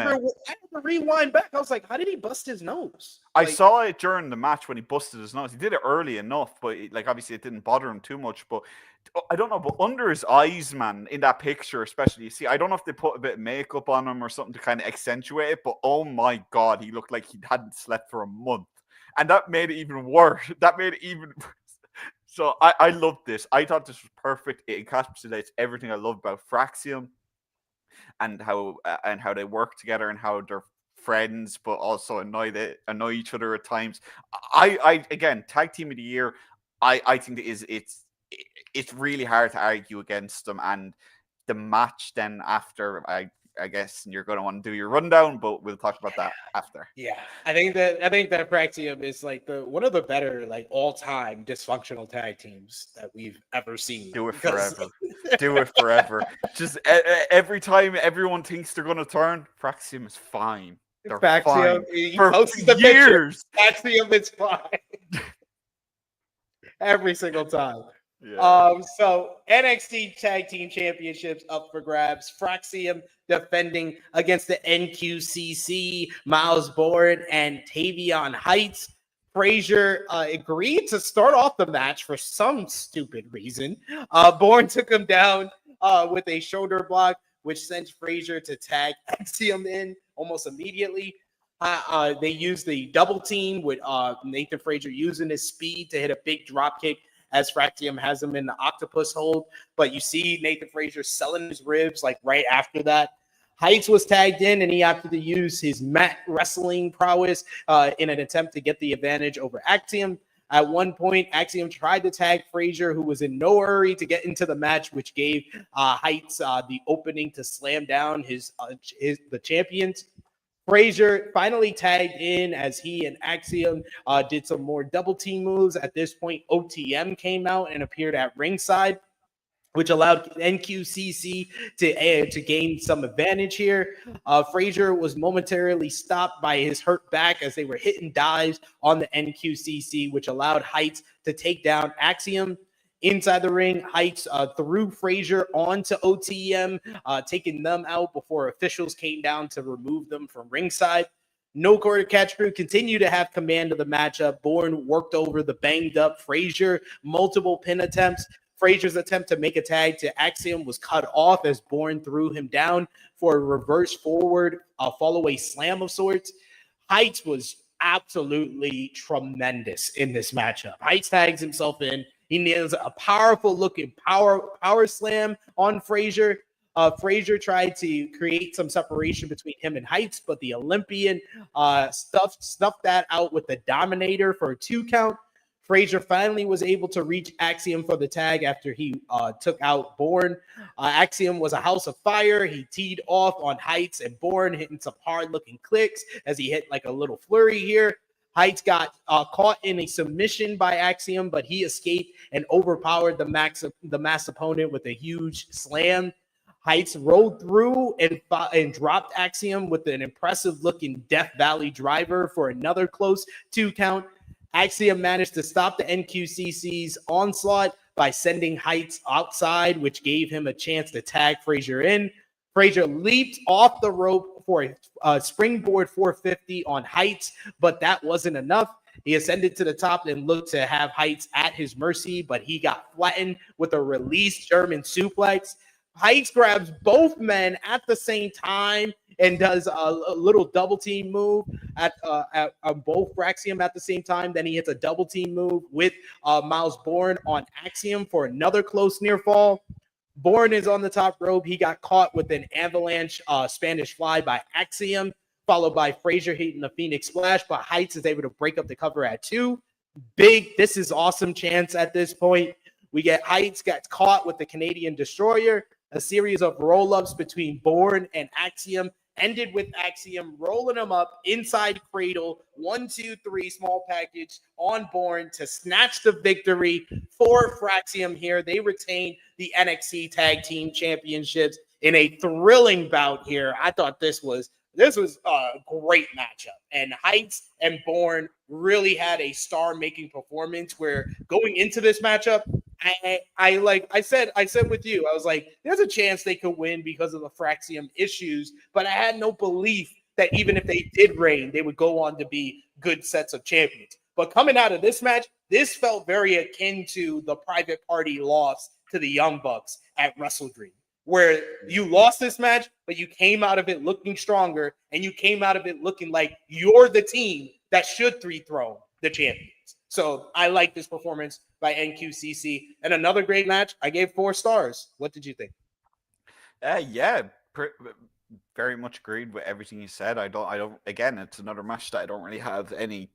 had to rewind back. I was like, how did he bust his nose? I saw it during the match when he busted his nose. He did it early enough, but like obviously it didn't bother him too much. But I don't know. But under his eyes, man, in that picture, especially, you see, I don't know if they put a bit of makeup on him or something to kind of accentuate it. But oh my god, he looked like he hadn't slept for a month, and that made it even worse. That made it even. So I loved this. I thought this was perfect. It encapsulates everything I love about Fraxiom and how they work together and how they're friends, but also annoy each other at times. I again, tag team of the year. I think it's really hard to argue against them. And the match then after, I guess you're going to want to do your rundown, but we'll talk about that after. Yeah, I think that Fraxiom is like one of the better, like, all-time dysfunctional tag teams that we've ever seen. Do it forever. Do it forever. Just every time everyone thinks they're going to turn, Fraxiom is fine. They're fine for years. Fraxiom is fine every single time. Yeah. So NXT Tag Team Championships up for grabs. Fraxiom defending against the NQCC, Miles Bourne and Tavion Heights. Frazier agreed to start off the match for some stupid reason. Bourne took him down with a shoulder block, which sent Frazier to tag Axiom in almost immediately. They used the double team with Nathan Frazier using his speed to hit a big drop kick as Fraxiom has him in the octopus hold. But you see Nathan Frazier selling his ribs like right after that. Heights was tagged in, and he opted to use his mat wrestling prowess in an attempt to get the advantage over Axiom. At one point, Axiom tried to tag Frazier, who was in no hurry to get into the match, which gave Heights the opening to slam down the champions. Frazier finally tagged in as he and Axiom did some more double team moves. At this point, OTM came out and appeared at ringside, which allowed NQCC to gain some advantage here. Frazier was momentarily stopped by his hurt back as they were hitting dives on the NQCC, which allowed Heights to take down Axiom. Inside the ring, Heights threw Frazier onto OTM, taking them out before officials came down to remove them from ringside. No Quarter Catch Crew continued to have command of the matchup. Bourne worked over the banged up Frazier, multiple pin attempts. Frazier's attempt to make a tag to Axiom was cut off as Bourne threw him down for a reverse forward, follow-away slam of sorts. Heights was absolutely tremendous in this matchup. Heights tags himself in. He nails a powerful looking power slam on Frazier. Frazier tried to create some separation between him and Heights, but the Olympian stuffed that out with the Dominator for a 2 count. Frazier finally was able to reach Axiom for the tag after he took out Bourne. Axiom was a house of fire. He teed off on Heights and Bourne, hitting some hard-looking clicks as he hit like a little flurry here. Heights got caught in a submission by Axiom, but he escaped and overpowered the mass opponent with a huge slam. Heights rolled through and dropped Axiom with an impressive-looking Death Valley driver for another close 2 count. Axiom managed to stop the NQCC's onslaught by sending Heights outside, which gave him a chance to tag Frazier in. Frazier leaped off the rope for a springboard 450 on Heights, but that wasn't enough. He ascended to the top and looked to have Heights at his mercy, but he got flattened with a released German suplex. Heights grabs both men at the same time and does a little double team move at both Fraxiom at the same time. Then he hits a double team move with Miles Bourne on Axiom for another close near fall. Bourne is on the top rope. He got caught with an avalanche Spanish fly by Axiom, followed by Frazer hitting the Phoenix Splash, but Heights is able to break up the cover at 2. Big, this is awesome chance at this point. We get Heights got caught with the Canadian Destroyer. A series of roll-ups between Bourne and Axiom ended with Axiom rolling him up inside cradle, 1, 2, 3 small package on Bourne to snatch the victory for Fraxiom here. They retain the NXT Tag Team Championships in a thrilling bout here. I thought this was a great matchup, and Heights and Bourne really had a star-making performance where going into this matchup, I said with you, I was like, there's a chance they could win because of the Fraxiom issues, but I had no belief that even if they did reign, they would go on to be good sets of champions. But coming out of this match, this felt very akin to the Private Party loss to the Young Bucks at Wrestle Dream, where you lost this match, but you came out of it looking stronger, and you came out of it looking like you're the team that should dethrone the champions. So I like this performance by NQCC. And another great match, I gave 4 stars. What did you think? Very much agreed with everything you said. I don't. Again, it's another match that I don't really have any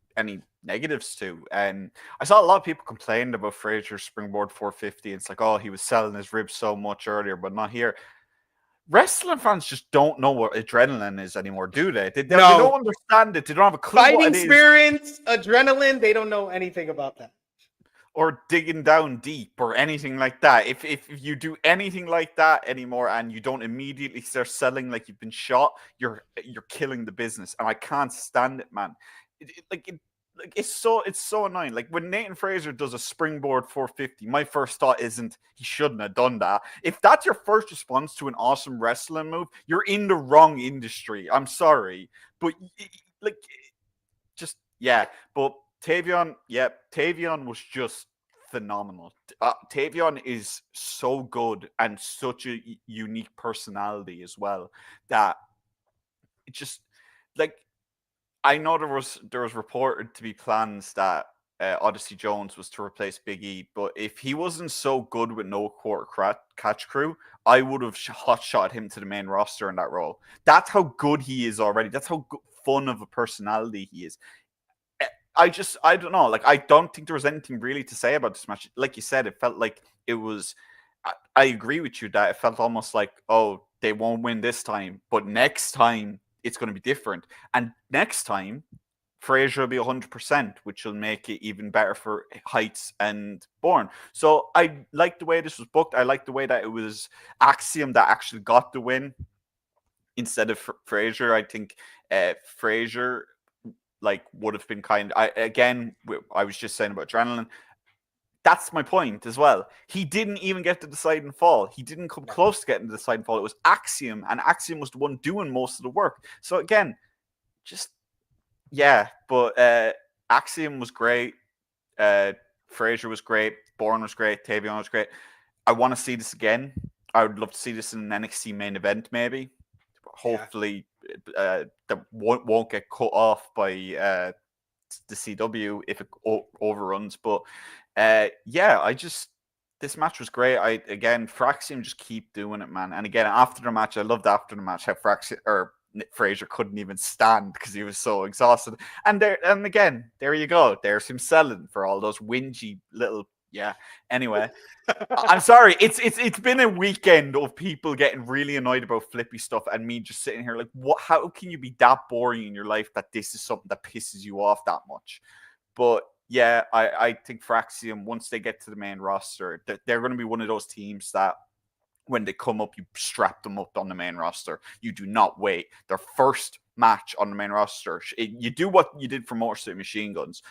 negatives to. And I saw a lot of people complain about Frazier's Springboard 450. It's like, oh, he was selling his ribs so much earlier, but not here. Wrestling fans just don't know what adrenaline is anymore, do they? They don't understand it. They don't have a clue Fighting what it is. experience, adrenaline, they don't know anything about that. Or digging down deep or anything like that. If you do anything like that anymore and you don't immediately start selling like you've been shot, you're killing the business. And I can't stand it, man. It's so annoying. Like when Nathan Frazer does a Springboard 450, my first thought isn't he shouldn't have done that. If that's your first response to an awesome wrestling move, you're in the wrong industry. I'm sorry, but But Tavion was just phenomenal. Tavion is so good and such a unique personality as well that it just like. I know there was reported to be plans that Odyssey Jones was to replace Big E, but if he wasn't so good with no quarter catch crew, I would have hot-shot him to the main roster in that role. That's how good he is already. That's how fun of a personality he is. I don't know. Like, I don't think there was anything really to say about this match. Like you said, it felt like it was. I agree with you that it felt almost like, oh, they won't win this time, but next time it's going to be different. And next time, Frazer will be 100%, which will make it even better for Heights and Bourne. So I like the way this was booked. I like the way that it was Axiom that actually got the win instead of Frazer. I think Frazer would have been I was just saying about adrenaline. That's my point as well. He didn't even get the deciding fall. He didn't come close to getting the deciding fall. It was Axiom, and Axiom was the one doing most of the work. So again, but Axiom was great. Frazer was great. Bourne was great. Tavion was great. I want to see this again. I would love to see this in an NXT main event, maybe. Hopefully, that won't get cut off by the CW if it overruns. But this match was great. Fraxiom just keep doing it, man. And again, after the match, I loved after the match how Frazer couldn't even stand because he was so exhausted. And again, there you go. There's him selling for all those whingy little. Yeah. Anyway, I'm sorry. It's been a weekend of people getting really annoyed about flippy stuff, and me just sitting here like, what? How can you be that boring in your life that this is something that pisses you off that much? But yeah, I think Fraxiom, once they get to the main roster, they're going to be one of those teams that when they come up, you strap them up on the main roster. You do not wait. Their first match on the main roster, you do what you did for Motor City Machine Guns.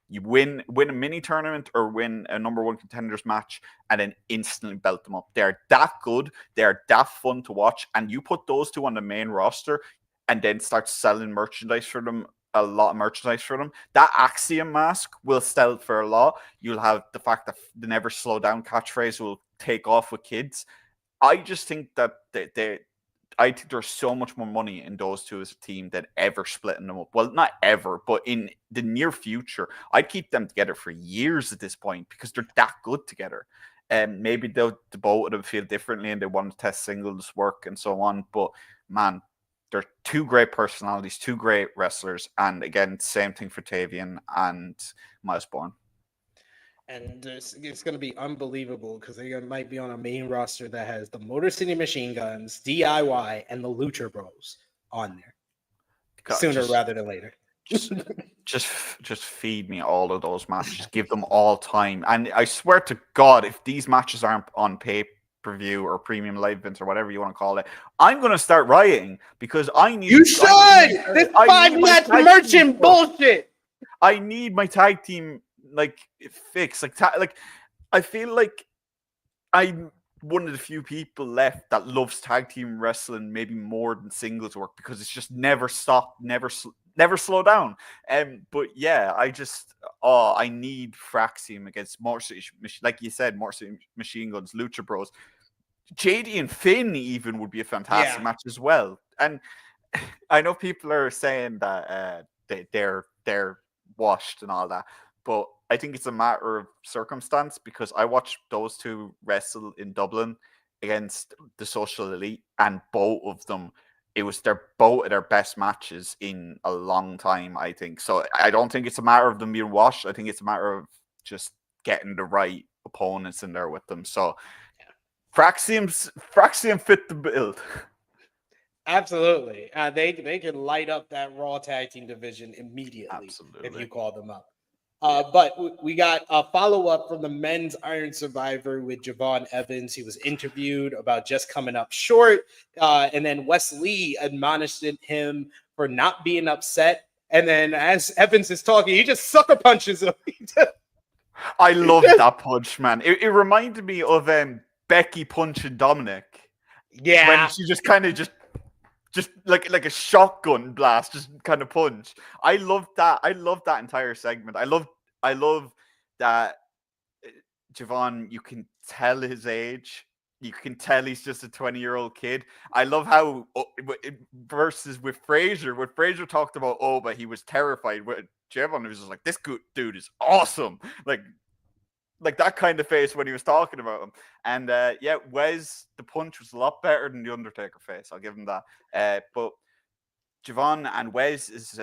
You win a mini tournament or win a number one contenders match and then instantly belt them up. They're that good. They're that fun to watch. And you put those two on the main roster and then start selling merchandise for them, a lot of merchandise for them. That Axiom mask will sell for a lot. You'll have the fact that the never slow down catchphrase will take off with kids. I just think that I think there's so much more money in those two as a team than ever splitting them up. Well, not ever, but in the near future, I'd keep them together for years at this point because they're that good together. And maybe the both of them feel differently and they want to test singles work and so on. But man, they're two great personalities, two great wrestlers, and again, same thing for Tavian and Miles Bourne. And it's going to be unbelievable because they might be on a main roster that has the Motor City Machine Guns, DIY, and the Lucha Bros on there sooner rather than later. Just feed me all of those matches. Give them all time. And I swear to God, if these matches aren't on pay-per-view or premium live events or whatever you want to call it, I'm going to start rioting because I need... You should! This 5-match merchant bullshit! I need my tag team fixed. I feel like I'm one of the few people left that loves tag team wrestling maybe more than singles work because it's just never stop, never slow down. But yeah, I need Fraxiom against like you said, Machine Guns, Lucha Bros. JD and Finn even would be a fantastic match as well. And I know people are saying that they're washed and all that, but I think it's a matter of circumstance because I watched those two wrestle in Dublin against the Social Elite, and both of them, it was both of their best matches in a long time, I think. So I don't think it's a matter of them being washed. I think it's a matter of just getting the right opponents in there with them. So Fraxiom fit the bill. Absolutely. They can light up that Raw tag team division immediately. Absolutely. If you call them up. But we got a follow-up from the men's Iron Survivor with Javon Evans. He was interviewed about just coming up short. And then Wes Lee admonished him for not being upset. And then as Evans is talking, he just sucker punches him. I love that punch, man. It reminded me of Becky punching Dominic. Yeah. When she just kind of just like a shotgun blast, just kind of punch. I love that. I love that entire segment. I love that Javon, you can tell his age. You can tell he's just a 20-year-old kid. I love how versus with Frazer, when Frazer talked about Oba, he was terrified. With Javon, was just like, this dude is awesome. Like that kind of face when he was talking about him. And Wes, the punch was a lot better than the Undertaker face. I'll give him that. But Javon and Wes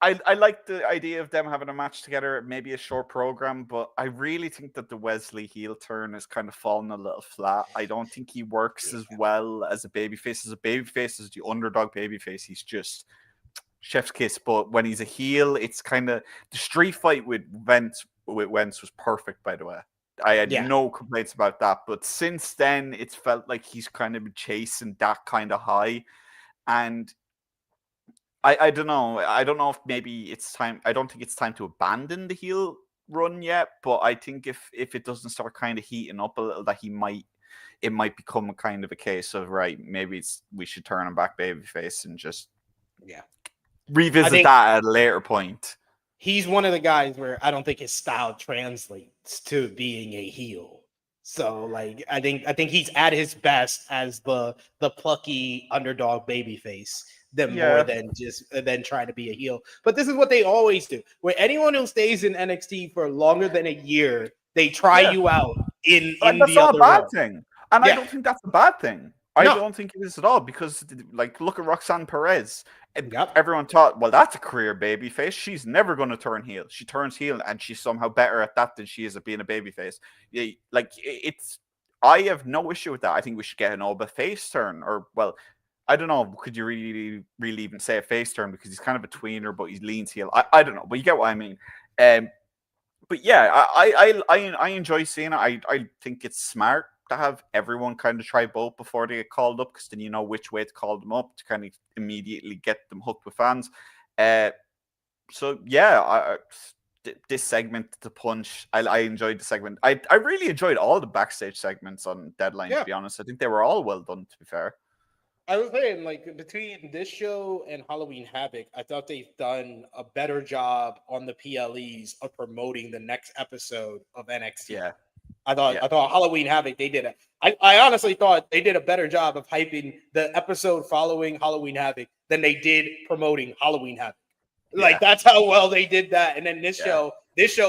I like the idea of them having a match together, maybe a short program, but I really think that the Wesley heel turn is kind of fallen a little flat. I don't think he works as well as a babyface. As a babyface, as the underdog babyface, he's just chef's kiss. But when he's a heel, it's kind of the street fight with Wentz was perfect, by the way. I had no complaints about that. But since then, it's felt like he's kind of been chasing that kind of high. And I don't know. I don't know if maybe it's time. I don't think it's time to abandon the heel run yet. But I think if it doesn't start kind of heating up a little, that it might become a kind of a case of, right, maybe we should turn him back babyface and just revisit that at a later point. He's one of the guys where I don't think his style translates to being a heel. So like I think he's at his best as the plucky underdog babyface more than trying to be a heel. But this is what they always do. With anyone who stays in NXT for longer than a year, they try you out in that's the not other a bad role. thing. And I don't think that's a bad thing. I don't think it is at all, because like look at Roxanne Perez. Everyone thought, well, that's a career babyface. She's never going to turn heel. She turns heel, and she's somehow better at that than she is at being a babyface. I have no issue with that. I think we should get an Oba face turn, or well, I don't know. Could you really even say a face turn, because he's kind of a tweener, but he leans heel. I don't know, but you get what I mean. But yeah, I enjoy seeing it. I think it's smart to have everyone kind of try both before they get called up, because then you know which way to call them up to kind of immediately get them hooked with fans. So yeah, this segment, the punch, I enjoyed the segment. I really enjoyed all the backstage segments on Deadline, to be honest. I think they were all well done, to be fair. I was saying, like, between this show and Halloween Havoc, I thought they've done a better job on the PLEs of promoting the next episode of NXT. Yeah. I thought Halloween Havoc, they did it. I honestly thought they did a better job of hyping the episode following Halloween Havoc than they did promoting Halloween Havoc. Like that's how well they did that. And then this show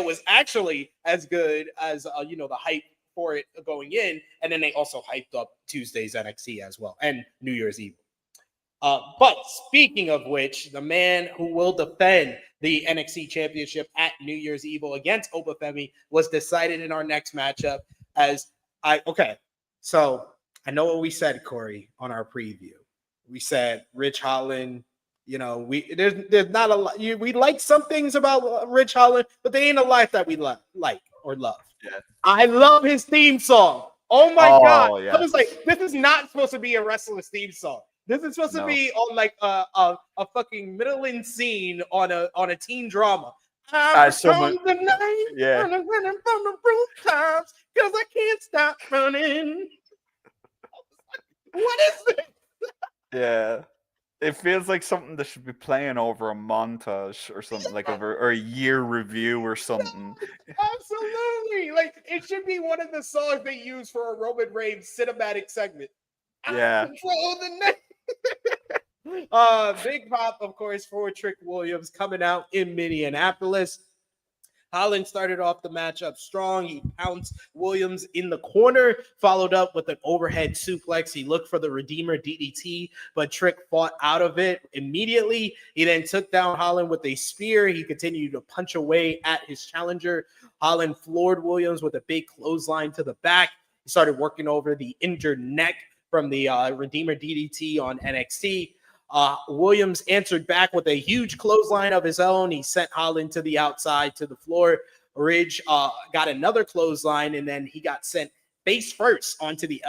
was actually as good as the hype for it going in, and then they also hyped up Tuesday's NXT as well and New Year's Eve. But speaking of which, the man who will defend the NXT Championship at New Year's Eve against Oba Femi was decided in our next matchup. So I know what we said, Corey, on our preview. We said Rich Holland. There's not a lot. We like some things about Rich Holland, but they ain't a life that we like or love. Yeah. I love his theme song. Oh my God. Yeah. I was like, this is not supposed to be a wrestler's theme song. This is supposed to be on like a fucking middling scene on a teen drama. I'm from the night, running from the rooftops because I can't stop running. What is it? Yeah. It feels like something that should be playing over a montage or something, like or a year review or something. Absolutely. Like it should be one of the songs they use for a Roman Reigns cinematic segment. Yeah. Control the night. Big pop, of course, for Trick Williams coming out in Minneapolis. Holland started off the matchup strong. He pounced Williams in the corner, followed up with an overhead suplex. He looked for the Redeemer DDT, but Trick fought out of it immediately. He then took down Holland with a spear. He continued to punch away at his challenger. Holland floored Williams with a big clothesline to the back. He started working over the injured neck from the Redeemer DDT on NXT. Williams answered back with a huge clothesline of his own. He sent Holland to the outside to the floor. Ridge got another clothesline, and then he got sent face first onto the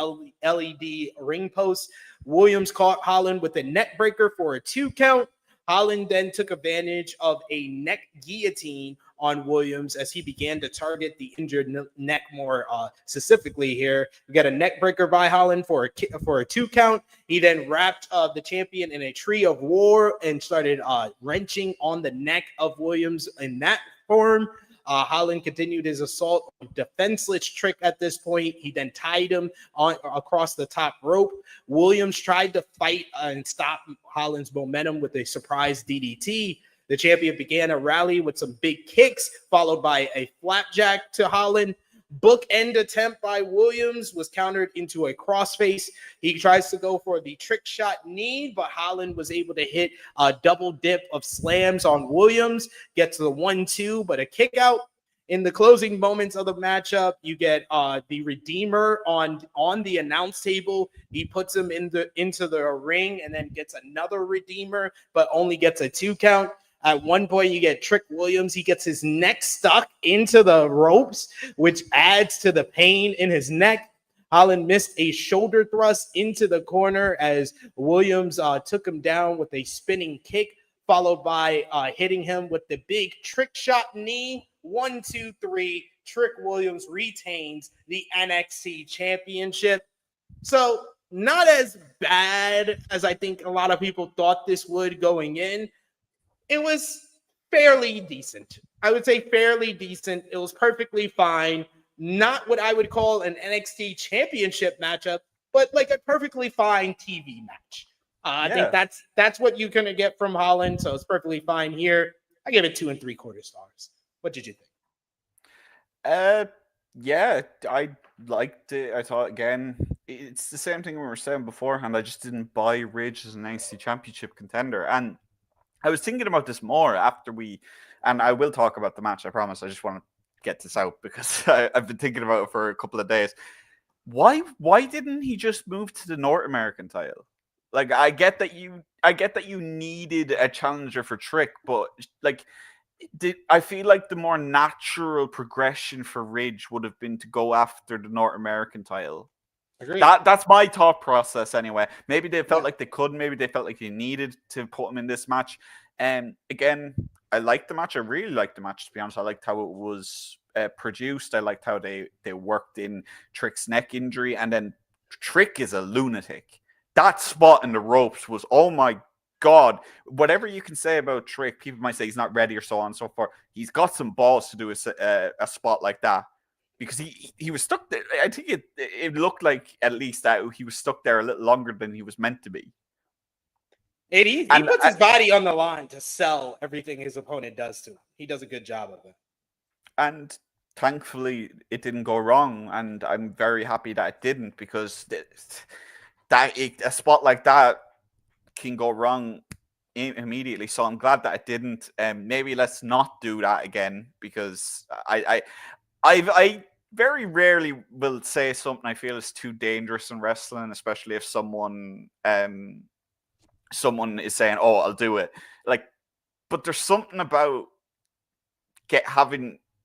LED ring post. Williams caught Holland with a neck breaker for a 2 count. Holland then took advantage of a neck guillotine on Williams as he began to target the injured neck more specifically here. We got a neck breaker by Holland for a 2 count. He then wrapped the champion in a tree of war and started wrenching on the neck of Williams in that form. Holland continued his assault on defenseless Trick at this point. He then tied him across the top rope. Williams tried to fight and stop Holland's momentum with a surprise DDT. The champion began a rally with some big kicks, followed by a flapjack to Holland. Bookend attempt by Williams was countered into a crossface. He tries to go for the trick shot knee, but Holland was able to hit a double dip of slams on Williams, gets the 1-2, but a kick out. In the closing moments of the matchup, you get the Redeemer on the announce table. He puts him into the ring and then gets another Redeemer, but only gets a 2 count. At one point, you get Trick Williams. He gets his neck stuck into the ropes, which adds to the pain in his neck. Holland missed a shoulder thrust into the corner as Williams took him down with a spinning kick, followed by hitting him with the big trick shot knee. 1, 2, 3. Trick Williams retains the NXT Championship. So not as bad as I think a lot of people thought this would going in. It was fairly decent. I would say fairly decent. It was perfectly fine. Not what I would call an NXT Championship matchup, but like a perfectly fine TV match. I think that's what you're going to get from Holland. So it's perfectly fine here. I give it 2 3/4 stars. What did you think? Yeah, I liked it. I thought, again, it's the same thing we were saying beforehand. I just didn't buy Ridge as an NXT Championship contender. And I was thinking about this more after and I will talk about the match, I promise. I just want to get this out because I've been thinking about it for a couple of days. Why didn't he just move to the North American title? Like, I get that you needed a challenger for Trick, but like, I feel like the more natural progression for Ridge would have been to go after the North American title. Agreed. That's my thought process anyway. Maybe they felt like they could. Maybe they felt like they needed to put him in this match. Again, I liked the match. I really liked the match, to be honest. I liked how it was produced. I liked how they worked in Trick's neck injury. And then Trick is a lunatic. That spot in the ropes was, oh my God. Whatever you can say about Trick, people might say he's not ready or so on and so forth. He's got some balls to do a spot like that. because he was stuck there. I think it looked like at least that he was stuck there a little longer than he was meant to be. He puts his body on the line to sell everything his opponent does to him. He does a good job of it. And thankfully, it didn't go wrong, and I'm very happy that it didn't, because a spot like that can go wrong immediately. So I'm glad that it didn't. Maybe let's not do that again, because I very rarely will say something I feel is too dangerous in wrestling, especially if someone is saying, "Oh, I'll do it." Like, but there's something about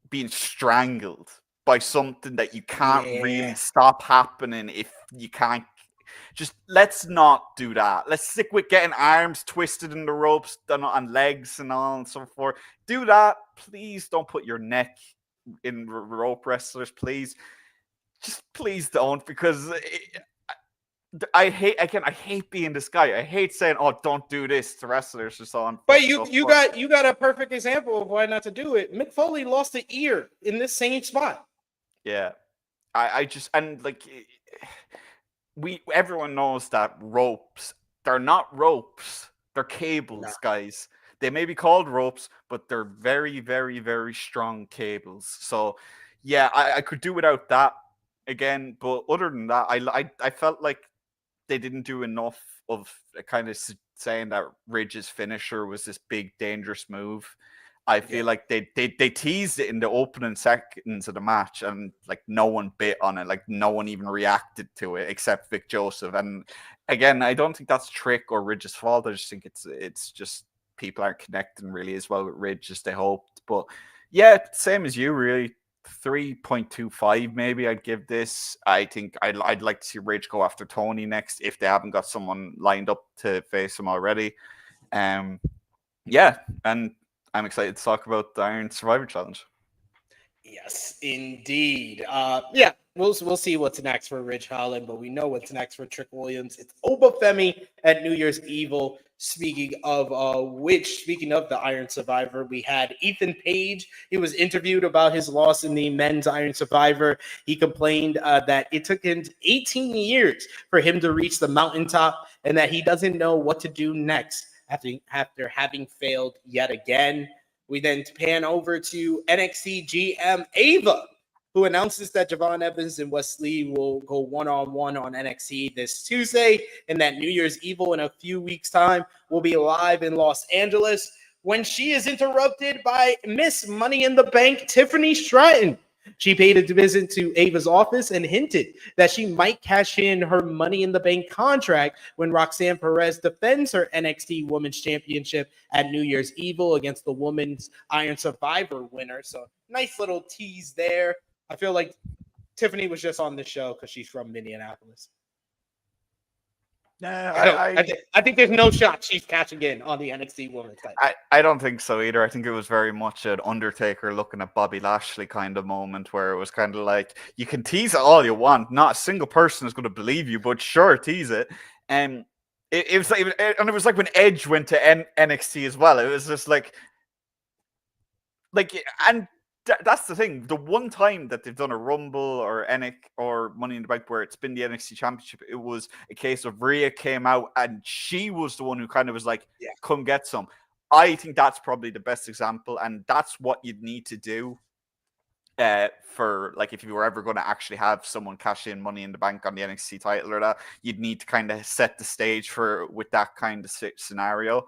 being strangled by something that you can't really stop happening if you can't. Just let's not do that. Let's stick with getting arms twisted in the ropes and legs and all and so forth. Do that. Please don't put your neck in rope wrestlers. Please. Just please don't, because I hate being this guy. I hate saying, "Oh, don't do this" to wrestlers or so on. But you got a perfect example of why not to do it. Mick Foley lost an ear in this same spot. Yeah, I just, and like, everyone knows that ropes, they're not ropes, they're cables, guys. They may be called ropes, but they're very, very, very strong cables. So yeah, I could do without that again. But other than that, I felt like they didn't do enough of kind of saying that Ridge's finisher was this big dangerous move. I feel like they teased it in the opening seconds of the match, and like no one bit on it, like no one even reacted to it except Vic Joseph. And again, I don't think that's Trick or Ridge's fault. I just think it's just people aren't connecting really as well with Ridge as they hoped. But yeah, same as you, really. 3.25 maybe I'd give this. I think I'd like to see Ridge go after Tony next if they haven't got someone lined up to face him already. Yeah, and I'm excited to talk about the Iron Survivor Challenge. Yes, indeed. Yeah, we'll see what's next for Ridge Holland, but we know what's next for Trick Williams. It's Oba Femi at New Year's Evil. Speaking of the Iron Survivor, we had Ethan Page. He was interviewed about his loss in the men's Iron Survivor. He complained that it took him 18 years for him to reach the mountaintop, and that he doesn't know what to do next after having failed yet again. We then pan over to NXT GM Ava, who announces that Javon Evans and Wesley will go one-on-one on NXT this Tuesday, and that New Year's Evil in a few weeks' time will be live in Los Angeles, when she is interrupted by Miss Money in the Bank, Tiffany Stratton. She paid a visit to Ava's office and hinted that she might cash in her Money in the Bank contract when Roxanne Perez defends her NXT Women's Championship at New Year's Evil against the Women's Iron Survivor winner. So nice little tease there. I feel like Tiffany was just on the show because she's from Minneapolis. Yeah, I think there's no shot she's cashing in on the NXT Women's title. I don't think so either. I think it was very much an Undertaker looking at Bobby Lashley kind of moment, where it was kind of like, you can tease it all you want. Not a single person is going to believe you, but sure, tease it. And it was like when Edge went to NXT as well. It was just like, and that's the thing. The one time that they've done a Rumble or Money in the Bank where it's been the NXT Championship, it was a case of Rhea came out and she was the one who kind of was like, come get some. I think that's probably the best example, and that's what you'd need to do for, like, if you were ever going to actually have someone cash in Money in the Bank on the NXT title or that, you'd need to kind of set the stage with that kind of scenario.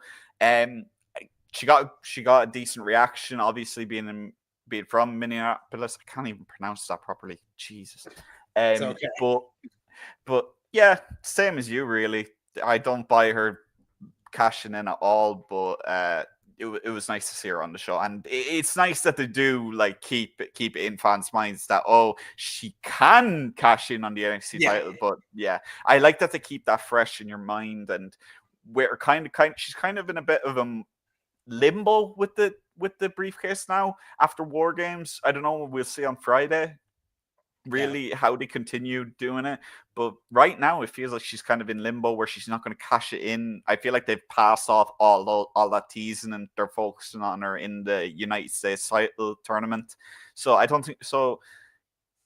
She got a decent reaction, obviously being from Minneapolis. I can't even pronounce that properly. Jesus. It's okay. But yeah, same as you, really. I don't buy her cashing in at all, but it was nice to see her on the show. And it's nice that they do like keep it in fans' minds that, oh, she can cash in on the NXT title. But yeah, I like that they keep that fresh in your mind. And we're she's kind of in a bit of a limbo with the briefcase now after War Games. I don't know, we'll see on Friday really how they continue doing it, but right now it feels like she's kind of in limbo where she's not going to cash it in. I feel like they've passed off all that teasing and they're focusing on her in the United States title tournament. So I don't think so.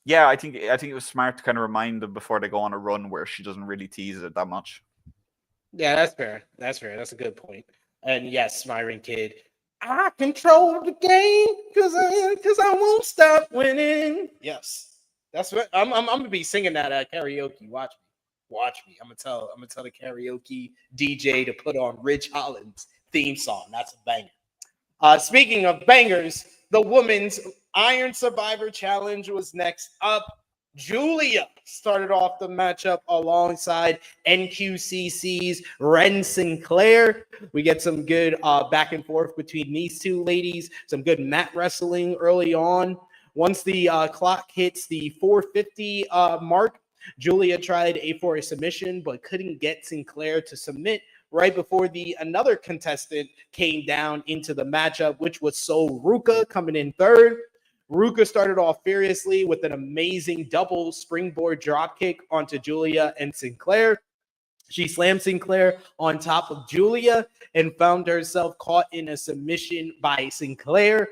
Yeah, I think it was smart to kind of remind them before they go on a run where she doesn't really tease it that much. Yeah, that's fair. That's fair. That's a good point. And yes, Myron Kidd, I control the game because I won't stop winning. Yes, that's what I'm gonna be singing that at karaoke. Watch me. I'm gonna tell the karaoke DJ to put on Rich Holland's theme song. That's a banger. Speaking of bangers, the women's Iron Survivor Challenge was next up. Giulia started off the matchup alongside NQCC's Ren Sinclair. We get some good back and forth between these two ladies, some good mat wrestling early on. Once the clock hits the 450 mark, Giulia tried for a submission but couldn't get Sinclair to submit right before another contestant came down into the matchup, which was Sol Ruka coming in third. Ruka started off furiously with an amazing double springboard dropkick onto Giulia and Sinclair. She slammed Sinclair on top of Giulia and found herself caught in a submission by Sinclair.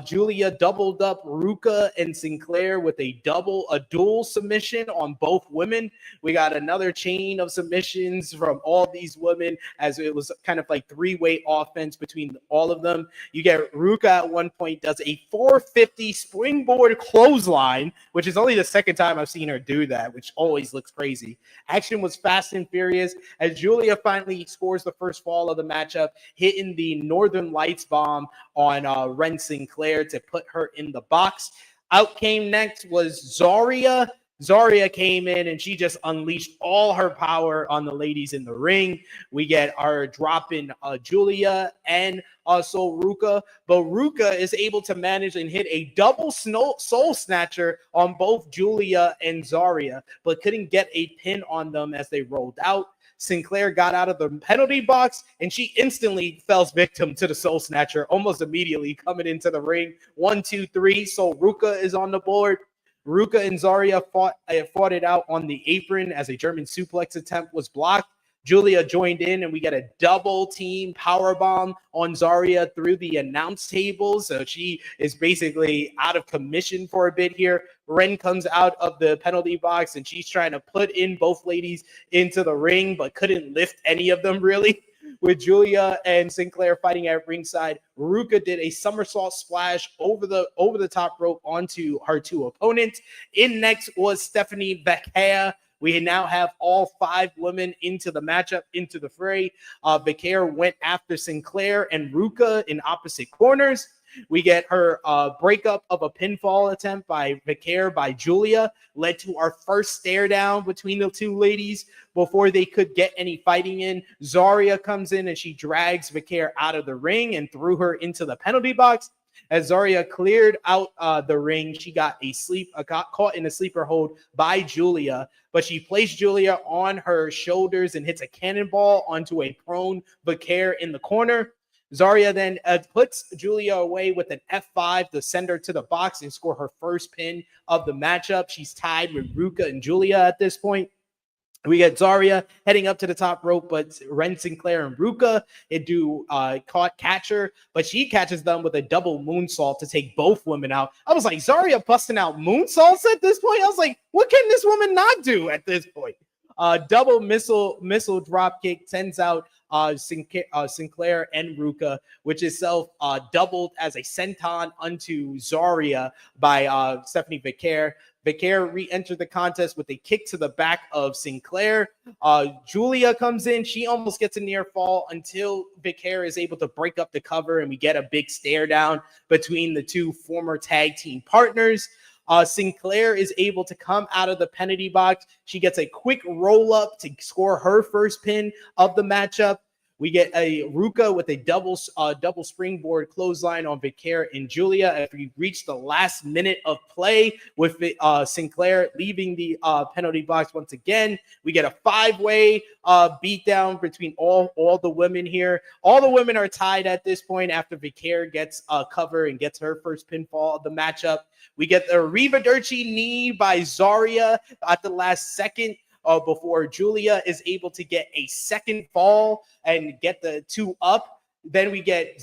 Giulia doubled up Ruka and Sinclair with a dual submission on both women. We got another chain of submissions from all these women as it was kind of like three-way offense between all of them. You get Ruka at one point does a 450 springboard clothesline, which is only the second time I've seen her do that, which always looks crazy. Action was fast and furious as Giulia finally scores the first fall of the matchup, hitting the Northern Lights bomb on Ren Sinclair to put her in the box. Out came next was Zaria. Zaria came in and she just unleashed all her power on the ladies in the ring. We get our drop in Giulia and Sol Ruka, but Ruka is able to manage and hit a double soul snatcher on both Giulia and Zaria, but couldn't get a pin on them as they rolled out. Sinclair got out of the penalty box and she instantly fell victim to the soul snatcher almost immediately coming into the ring. 1, 2, 3. So Ruka is on the board. Ruka and Zaria fought it out on the apron as a German suplex attempt was blocked. Giulia joined in and we get a double team powerbomb on Zaria through the announce table. So she is basically out of commission for a bit here. Ren comes out of the penalty box and she's trying to put in both ladies into the ring, but couldn't lift any of them really. With Giulia and Sinclair fighting at ringside, Ruka did a somersault splash over the top rope onto her two opponents. In next was Stephanie Vecchia. We now have all 5 women into the matchup, into the fray. Vecchia went after Sinclair and Ruka in opposite corners. We get her breakup of a pinfall attempt by Vecchia by Giulia, led to our first stare down between the two ladies before they could get any fighting in. Zaria comes in and she drags Vecchia out of the ring and threw her into the penalty box. As Zaria cleared out the ring, she got caught in a sleeper hold by Giulia, but she placed Giulia on her shoulders and hits a cannonball onto a prone Vecchia in the corner. Zaria then puts Giulia away with an F5 to send her to the box and score her first pin of the matchup. She's tied with Ruka and Giulia at this point. We get Zaria heading up to the top rope, but Ren Sinclair and Ruka catch her, but she catches them with a double moonsault to take both women out. I was like, Zaria busting out moonsaults at this point? I was like, what can this woman not do at this point? Double missile drop kick sends out Sinclair and Ruka, which itself doubled as a senton unto Zaria by Stephanie Vecchia. Vecchia re-entered the contest with a kick to the back of Sinclair. Giulia comes in. She almost gets a near fall until Vecchia is able to break up the cover, and we get a big stare down between the two former tag team partners. Sinclair is able to come out of the penalty box. She gets a quick roll up to score her first pin of the matchup. We get a Ruka with a double springboard clothesline on Vecchia and Giulia as we reach the last minute of play with Sinclair leaving the penalty box once again. We get a 5-way beatdown between all the women here. All the women are tied at this point after Vecchia gets a cover and gets her first pinfall of the matchup. We get the Arrivederci knee by Zaria at the last second. Before Giulia is able to get a second fall and get the 2 up. Then we get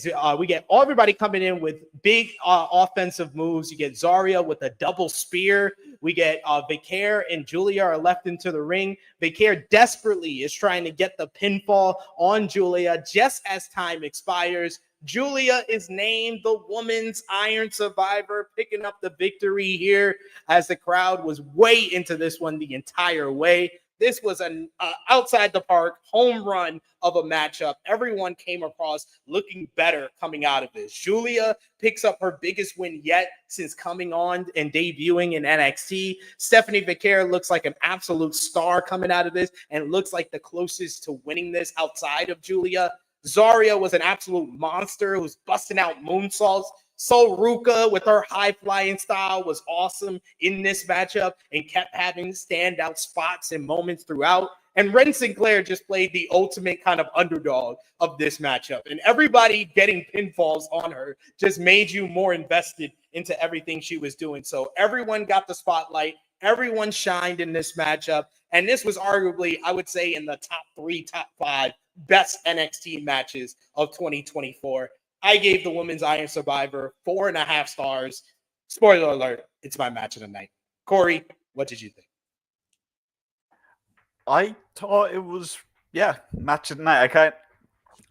everybody coming in with big offensive moves. You get Zarya with a double spear. We get Vicaire and Giulia are left into the ring. Vicaire desperately is trying to get the pinfall on Giulia just as time expires. Giulia is named the Women's Iron Survivor, picking up the victory here as the crowd was way into this one the entire way. This was an outside the park home run of a matchup. Everyone came across looking better coming out of this. Giulia picks up her biggest win yet since coming on and debuting in NXT. Stephanie Vicaire looks like an absolute star coming out of this and looks like the closest to winning this outside of Giulia. Zarya was an absolute monster who's busting out moonsaults. Sol Ruka with her high-flying style was awesome in this matchup and kept having standout spots and moments throughout. And Ren Sinclair just played the ultimate kind of underdog of this matchup. And everybody getting pinfalls on her just made you more invested into everything she was doing. So everyone got the spotlight. Everyone shined in this matchup. And this was arguably, I would say, in the top 3, top 5 best NXT matches of 2024. I gave the Women's Iron Survivor 4.5 stars. Spoiler alert, it's my match of the night. Corey, what did you think? I thought it was, match of the night.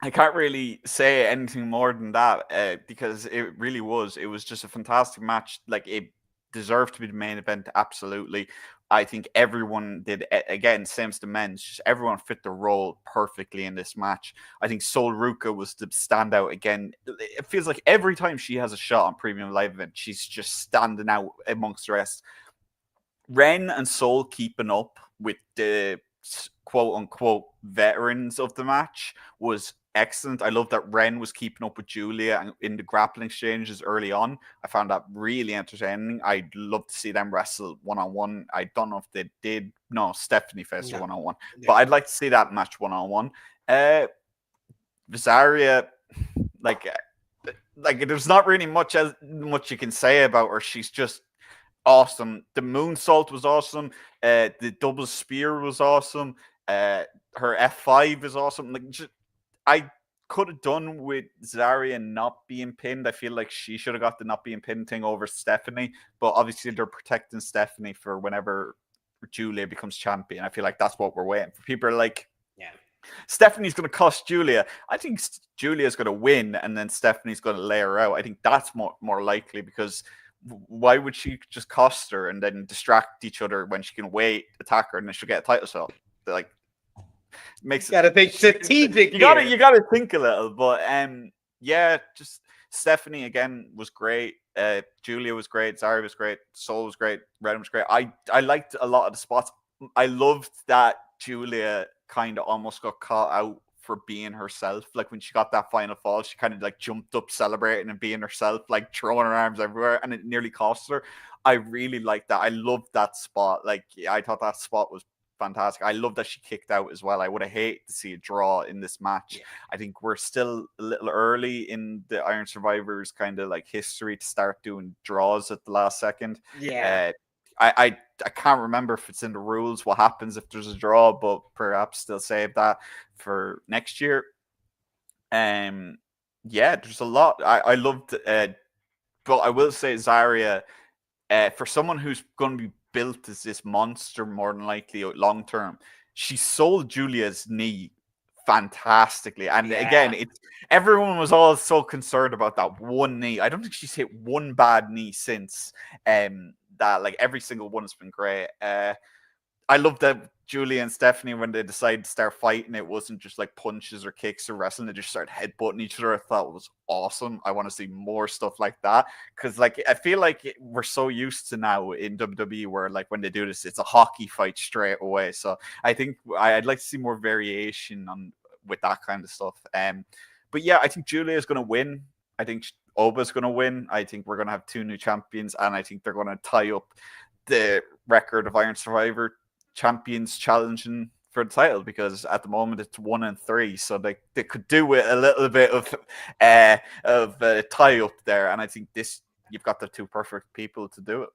I can't really say anything more than that because it really was. It was just a fantastic match. Like, it deserved to be the main event, absolutely. I think everyone did, again, same as the men's, just everyone fit the role perfectly in this match. I think Sol Ruka was the standout again. It feels like every time she has a shot on Premium Live Event, she's just standing out amongst the rest. Ren and Sol keeping up with the quote-unquote veterans of the match was excellent. I love that Ren was keeping up with Giulia in the grappling exchanges early on. I found that really entertaining. I'd love to see them wrestle one-on-one. I don't know if they did. No, Stephanie faced her one-on-one. Yeah. But I'd like to see that match one-on-one. Zarya, like there's not really much you can say about her. She's just awesome. The moonsault was awesome. The double spear was awesome. Her F5 is awesome. Like, I could have done with Zarya not being pinned. I feel like she should have got the not being pinned thing over Stephanie, but obviously they're protecting Stephanie for whenever Giulia becomes champion. I feel like that's what we're waiting for. People are like, Stephanie's going to cost Giulia. I think Giulia's going to win, and then Stephanie's going to lay her out. I think that's more likely, because why would she just cost her and then distract each other when she can wait, attack her, and then she'll get a title shot? Like, makes you gotta think strategic. You gotta think a little, but just Stephanie again was great. Giulia was great. Zarya was great. Sol was great. Ren was great. I liked a lot of the spots. I loved that Giulia kind of almost got caught out for being herself. Like, when she got that final fall, she kind of like jumped up celebrating and being herself, like throwing her arms everywhere, and it nearly cost her. I really liked that. I loved that spot. Like, I thought that spot was fantastic. I love that she kicked out as well. I would have hated to see a draw in this match. I think we're still a little early in the Iron Survivors kind of like history to start doing draws at the last second. I can't remember if it's in the rules what happens if there's a draw, but perhaps they'll save that for next year. There's a lot. I loved but I will say Zarya, for someone who's going to be built as this monster more than likely long term, she sold Giulia's knee fantastically. And again, everyone was all so concerned about that one knee. I don't think she's hit one bad knee since. That, like, every single one has been great. I love that Giulia and Stephanie, when they decided to start fighting, it wasn't just like punches or kicks or wrestling. They just started headbutting each other. I thought it was awesome. I want to see more stuff like that, because like I feel like we're so used to now in WWE where like when they do this, it's a hockey fight straight away. So I think I'd like to see more variation with that kind of stuff. But yeah, I think Giulia is going to win. I think Oba's going to win. I think we're going to have 2 new champions, and I think they're going to tie up the record of Iron Survivor champions challenging for the title, because at the moment it's 1 and 3, so they could do with a little bit of tie up there, and I think you've got the 2 perfect people to do it.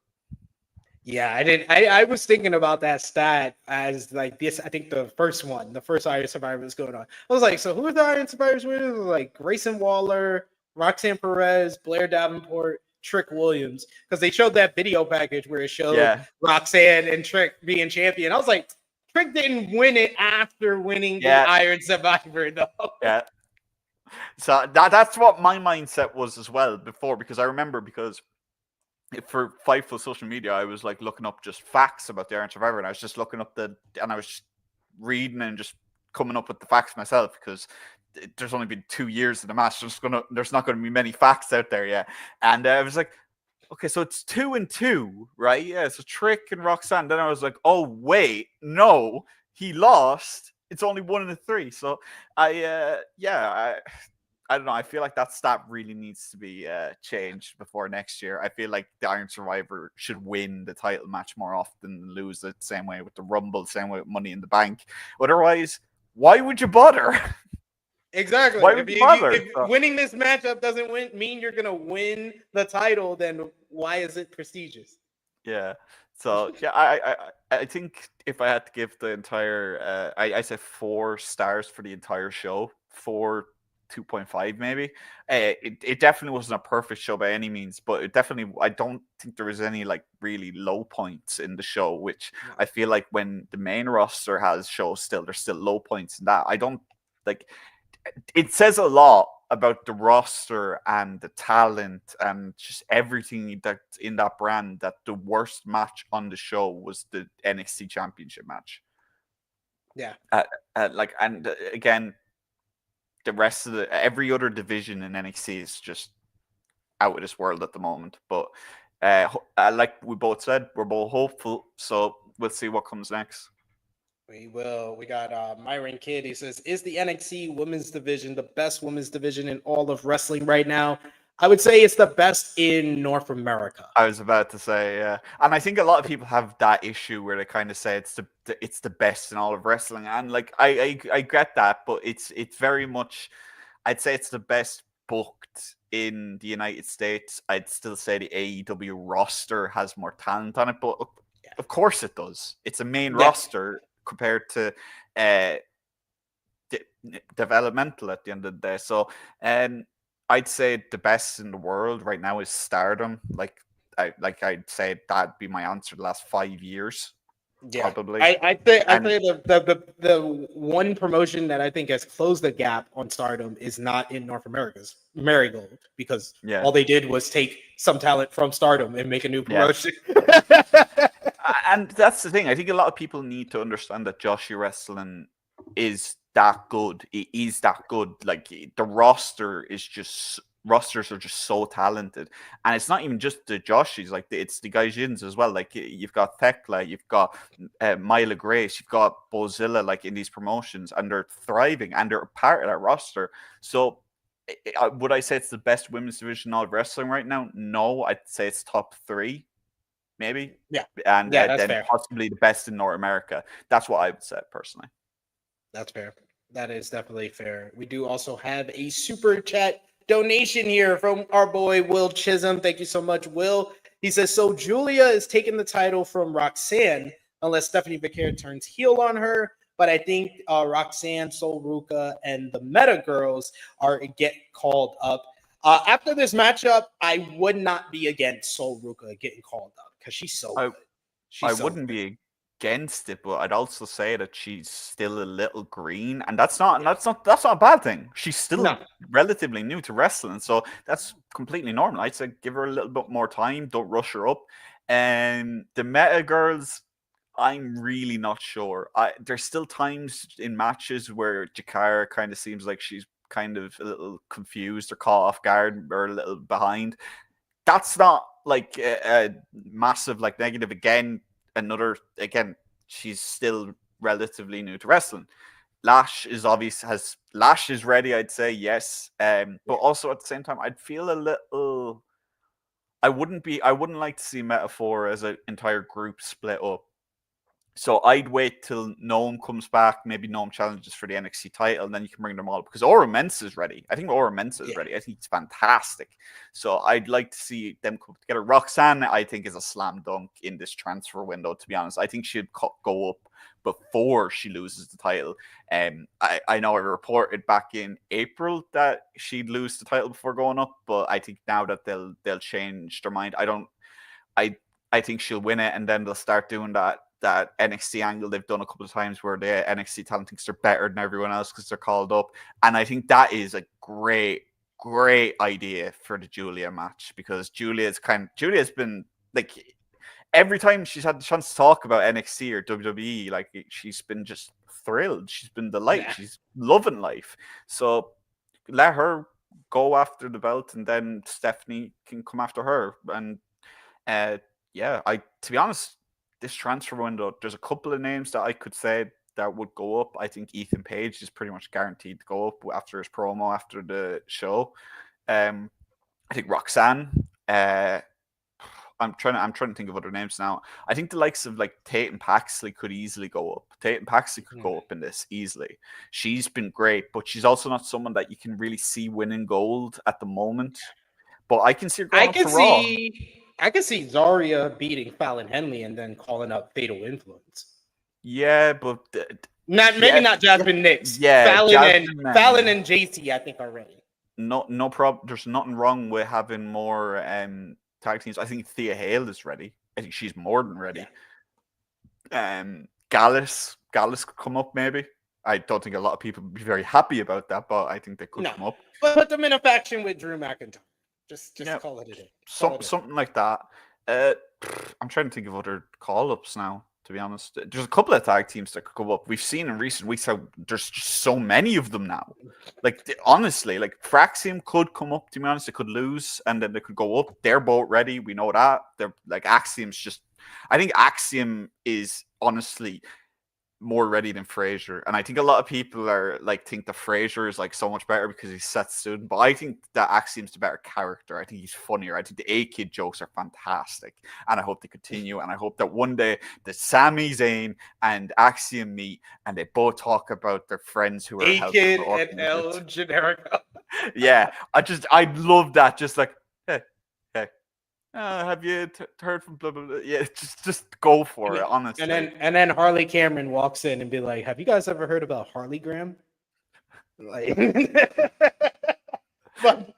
Yeah, I didn't. I was thinking about that stat as like this. I think the first Iron Survivor was going on. I was like, so who are the Iron Survivors with? It was like Grayson Waller, Roxanne Perez, Blair Davenport, Trick Williams, because they showed that video package where it showed Roxanne and Trick being champion. I was like, Trick didn't win it after winning the Iron Survivor, though. Yeah. So that's what my mindset was as well before, because I remember for Fightful social media, I was like looking up just facts about the Iron Survivor, and I was just looking up and I was just reading and just coming up with the facts myself, because there's only been 2 years of the match. There's not going to be many facts out there yet. And I was like, okay, so it's 2-2, right? Yeah, so Trick and Roxanne. Then I was like, oh wait, no, he lost. It's only 1-3. So I don't know. I feel like that stat really needs to be changed before next year. I feel like the Iron Survivor should win the title match more often than lose it. Same way with the Rumble, same way with Money in the Bank. Otherwise, why would you bother? Exactly. Why would you bother? If winning this matchup doesn't mean you're gonna win the title, then why is it prestigious? Yeah. So yeah, I think if I had to give the entire, I say 4 stars for the entire show, 2.5 maybe. It definitely wasn't a perfect show by any means, but it definitely, I don't think there was any like really low points in the show, which I feel like when the main roster has shows still, there's still low points in that. I don't like. It says a lot about the roster and the talent and just everything that's in that brand that the worst match on the show was the NXT Championship match. Yeah. Again, the rest of every other division in NXT is just out of this world at the moment. But like we both said, we're both hopeful. So we'll see what comes next. We will. We got Myron Kidd. He says, is the NXT women's division the best women's division in all of wrestling right now? I would say it's the best in North America. I was about to say, yeah. And I think a lot of people have that issue where they kind of say it's the best in all of wrestling. And like I get that, but it's very much, I'd say it's the best booked in the United States. I'd still say the AEW roster has more talent on it, but of course it does. It's a main roster compared to developmental at the end of the day. So I'd say the best in the world right now is Stardom. I'd say that'd be my answer the last 5 years. Yeah, probably. I'd say the one promotion that I think has closed the gap on Stardom is not in North America's Marigold, because all they did was take some talent from Stardom and make a new promotion. And that's the thing. I think a lot of people need to understand that Joshi Wrestling is that good. It is that good. Like the rosters are just so talented, and it's not even just the Joshis. Like it's the Gaijins as well. Like you've got Thekla, you've got Myla Grace, you've got Bozilla. Like in these promotions, and they're thriving and they're part of that roster. So would I say it's the best women's division in all of wrestling right now? No, I'd say it's top 3. Maybe. Yeah. And that's then fair. possibly the best in North America. That's what I would say personally. That's fair. That is definitely fair. We do also have a super chat donation here from our boy Will Chisholm. Thank you so much, Will. He says, so Giulia is taking the title from Roxanne unless Stephanie Becker turns heel on her. But I think Roxanne, Sol Ruca, and the Meta Girls get called up. After this matchup, I would not be against Sol Ruca getting called up because she's so good. I wouldn't be against it, but I'd also say that she's still a little green, and that's not a bad thing. She's still relatively new to wrestling, so that's completely normal. I'd say give her a little bit more time. Don't rush her up. And the Meta Girls, I'm really not sure. There's still times in matches where Jakara kind of seems like she's kind of a little confused or caught off guard or a little behind. That's not like a massive like negative. Again, she's still relatively new to wrestling. Lash is Lash is ready, I'd say, yes. But also at the same time, I'd feel a little, I wouldn't like to see Metaphor as an entire group split up. So I'd wait till Noam comes back, maybe Noam challenges for the NXT title, and then you can bring them all up. Because Aura Mensa is ready. I think Aura Mensa is ready. I think it's fantastic. So I'd like to see them come together. Roxanne, I think, is a slam dunk in this transfer window, to be honest. I think she'd go up before she loses the title. I know I reported back in April that she'd lose the title before going up, but I think now that they'll change their mind. I think she'll win it, and then they'll start doing that NXT angle they've done a couple of times where the NXT talent thinks they're better than everyone else because they're called up. And I think that is a great idea for the Giulia match, because Giulia's been like, every time she's had the chance to talk about NXT or WWE, like, she's been just thrilled. She's been delighted. Yeah. She's loving life. So let her go after the belt, and then Stephanie can come after her. And to be honest, this transfer window, there's a couple of names that I could say that would go up. I think Ethan Page is pretty much guaranteed to go up after his promo after the show. I think Roxanne. I'm trying to think of other names now. I think the likes of like Tate and Paxley could easily go up. Tate and Paxley could go up in this easily. She's been great, but she's also not someone that you can really see winning gold at the moment. But I can see her going up to Raw. I can see Zarya beating Fallon Henley and then calling up Fatal Influence. Yeah, but maybe not Jasmine Nix. Yeah, Fallon and JC, I think, are ready. No problem. There's nothing wrong with having more tag teams. I think Thea Hale is ready. I think she's more than ready. Yeah. Gallus could come up maybe. I don't think a lot of people would be very happy about that, but I think they could come up. But put them in a faction with Drew McIntyre. Just call it a day. Something like that. I'm trying to think of other call-ups now, to be honest. There's a couple of tag teams that could go up. We've seen in recent weeks how there's just so many of them now. Like, honestly, like Fraxiom could come up, to be honest. They could lose, and then they could go up. They're both ready. We know that. They're like, Axiom's just... I think Axiom is, honestly, more ready than Frazer. And I think a lot of people are like think that Frazer is like so much better because he's Seth's student, but I think that Axiom's the better character. I think he's funnier. I think the A-Kid jokes are fantastic, and I hope they continue. And I hope that one day the Sami Zayn and Axiom meet and they both talk about their friends who are A-Kid and El Generico. Yeah, I love that. Just like, hey. Have you heard from blah, blah, blah? Yeah, just go for it, honestly. And then Harley Cameron walks in and be like, "Have you guys ever heard about Harley Graham?" Like, but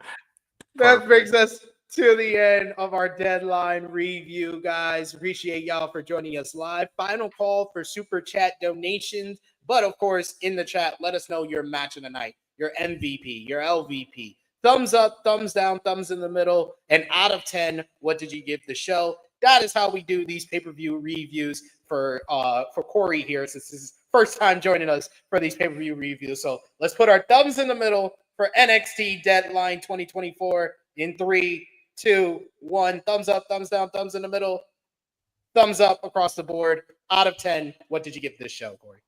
that brings us to the end of our deadline review, guys. Appreciate y'all for joining us live. Final call for super chat donations, but of course, in the chat, let us know your match of the night, your MVP, your LVP. Thumbs up, thumbs down, thumbs in the middle, and out of 10, what did you give the show? That is how we do these pay-per-view reviews for Corey here, since this is his first time joining us for these pay-per-view reviews. So let's put our thumbs in the middle for NXT Deadline 2024 in 3, 2, 1. Thumbs up, thumbs down, thumbs in the middle, thumbs up across the board. Out of 10, what did you give this show, Corey?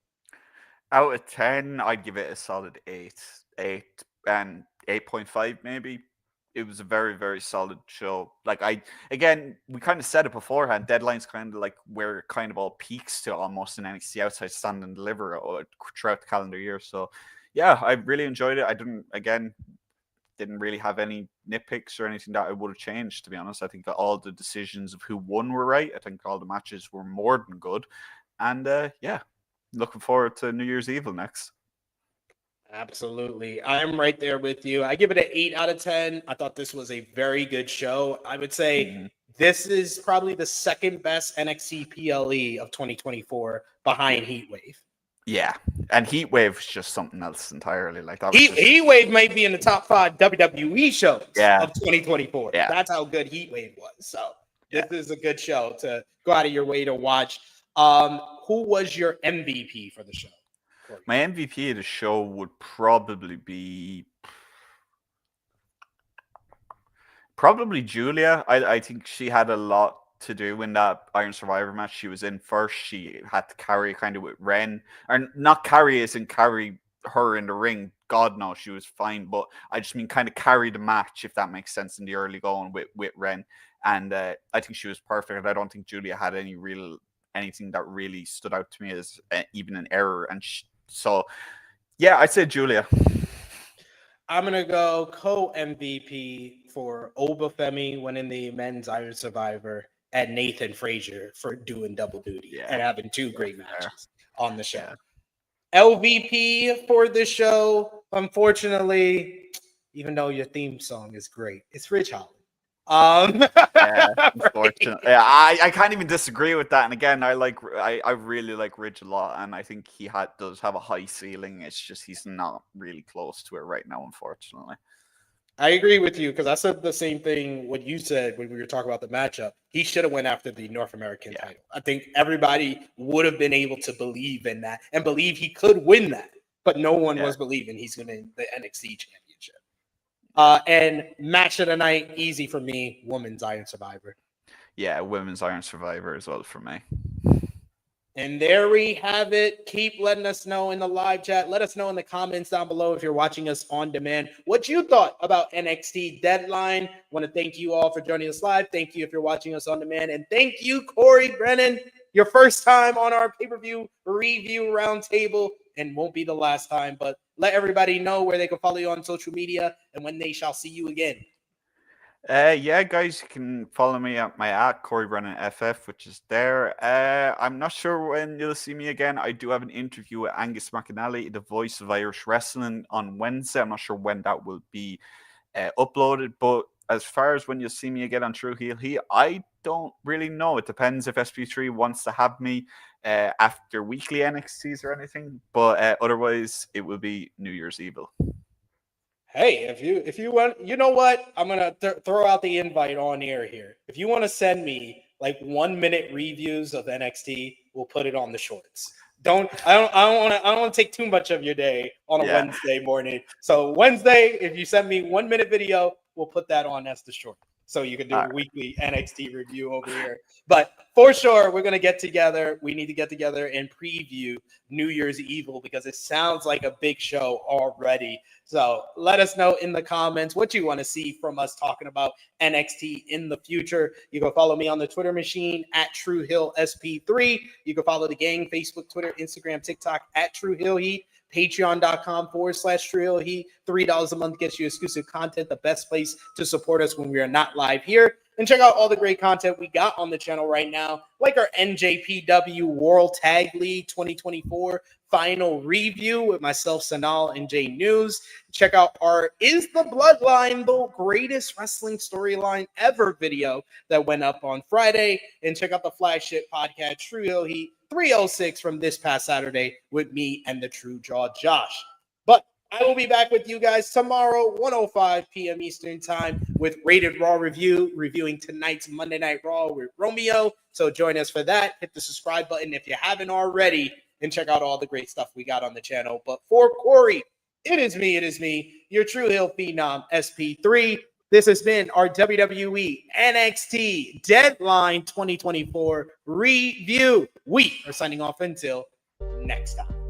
Out of 10, I'd give it a solid 8. 8 and 8.5 maybe. It was a very, very solid show. Like, we kind of said it beforehand, Deadline's kind of like where it kind of all peaks to almost in NXT outside Stand and Deliver throughout the calendar year. So yeah, I really enjoyed it. I didn't really have any nitpicks or anything that I would have changed, to be honest. I think that all the decisions of who won were right. I think all the matches were more than good. And looking forward to New Year's Evil next. Absolutely. I'm right there with you. I give it an 8 out of 10. I thought this was a very good show. I would say this is probably the second best NXT PLE of 2024 behind Heatwave. Yeah. And Heatwave is just something else entirely. Like that. Heatwave might be in the top 5 WWE shows of 2024. Yeah. That's how good Heatwave was. So this is a good show to go out of your way to watch. Who was your MVP for the show? My MVP of the show would probably be Giulia. I think she had a lot to do in that Iron Survivor match. She was in first. She had to carry kind of with Ren, or not carry as in carry her in the ring. God knows she was fine, but I just mean kind of carry the match, if that makes sense, in the early going with Ren. And I think she was perfect. And I don't think Giulia had any real anything that really stood out to me as even an error. And so, yeah, I'd say Giulia. I'm going to go co-MVP for Oba Femi winning the men's Iron Survivor and Nathan Frazer for doing double duty and having two great matches on the show. Yeah. LVP for the show, unfortunately, even though your theme song is great, it's Ridge Holland. Unfortunately, I can't even disagree with that. And again, I really like Ridge a lot, and I think he does have a high ceiling. It's just he's not really close to it right now, unfortunately. I agree with you because I said the same thing what you said when we were talking about the matchup. He should have went after the North American title. I think everybody would have been able to believe in that and believe he could win that, but no one was believing he's going to win the NXT championship. And match of the night, easy for me, Women's Iron Survivor. Yeah, Women's Iron Survivor as well for me. And there we have it. Keep letting us know in the live chat. Let us know in the comments down below if you're watching us on demand what you thought about NXT Deadline. I want to thank you all for joining us live. Thank you if you're watching us on demand. And thank you, Corey Brennan, your first time on our pay-per-view review roundtable, and won't be the last time. But let everybody know where they can follow you on social media and when they shall see you again. Yeah, guys, you can follow me at my Corey Brennan FF, which is there. I'm not sure when you'll see me again. I do have an interview with Angus McAnally, the voice of Irish wrestling, on Wednesday. I'm not sure when that will be uploaded, but as far as when you'll see me again on True Heel Heat, I don't really know. It depends if SP3 wants to have me after weekly NXTs or anything, but otherwise it will be New Year's Evil. Hey, if you want, you know what? I'm gonna throw out the invite on air here. If you want to send me like 1 minute reviews of NXT, we'll put it on the shorts. I don't want to take too much of your day on a Wednesday morning. So Wednesday, if you send me 1 minute video, we'll put that on as the short. So you can do a weekly NXT review over here. But for sure, we're going to get together. We need to get together and preview New Year's Evil because it sounds like a big show already. So let us know in the comments what you want to see from us talking about NXT in the future. You can follow me on the Twitter machine at TrueHillSP3. You can follow the gang, Facebook, Twitter, Instagram, TikTok at True Hill Heat. Patreon.com/TrueHillHeat. $3 a month gets you exclusive content, the best place to support us when we are not live here. And check out all the great content we got on the channel right now, like our NJPW World Tag League 2024 final review with myself, Sanal, and Jay News. Check out our Is the Bloodline the Greatest Wrestling Storyline Ever video that went up on Friday. And check out the flagship podcast, True Hill Heat 306 from this past Saturday with me and the True Jaw Josh. But I will be back with you guys tomorrow, 1:05 p.m. Eastern Time, with Rated Raw Review, reviewing tonight's Monday Night Raw with Romeo. So join us for that. Hit the subscribe button if you haven't already, and check out all the great stuff we got on the channel. But for Corey, it is me, your True Hill Phenom, SP3. This has been our WWE NXT Deadline 2024 review. We are signing off until next time.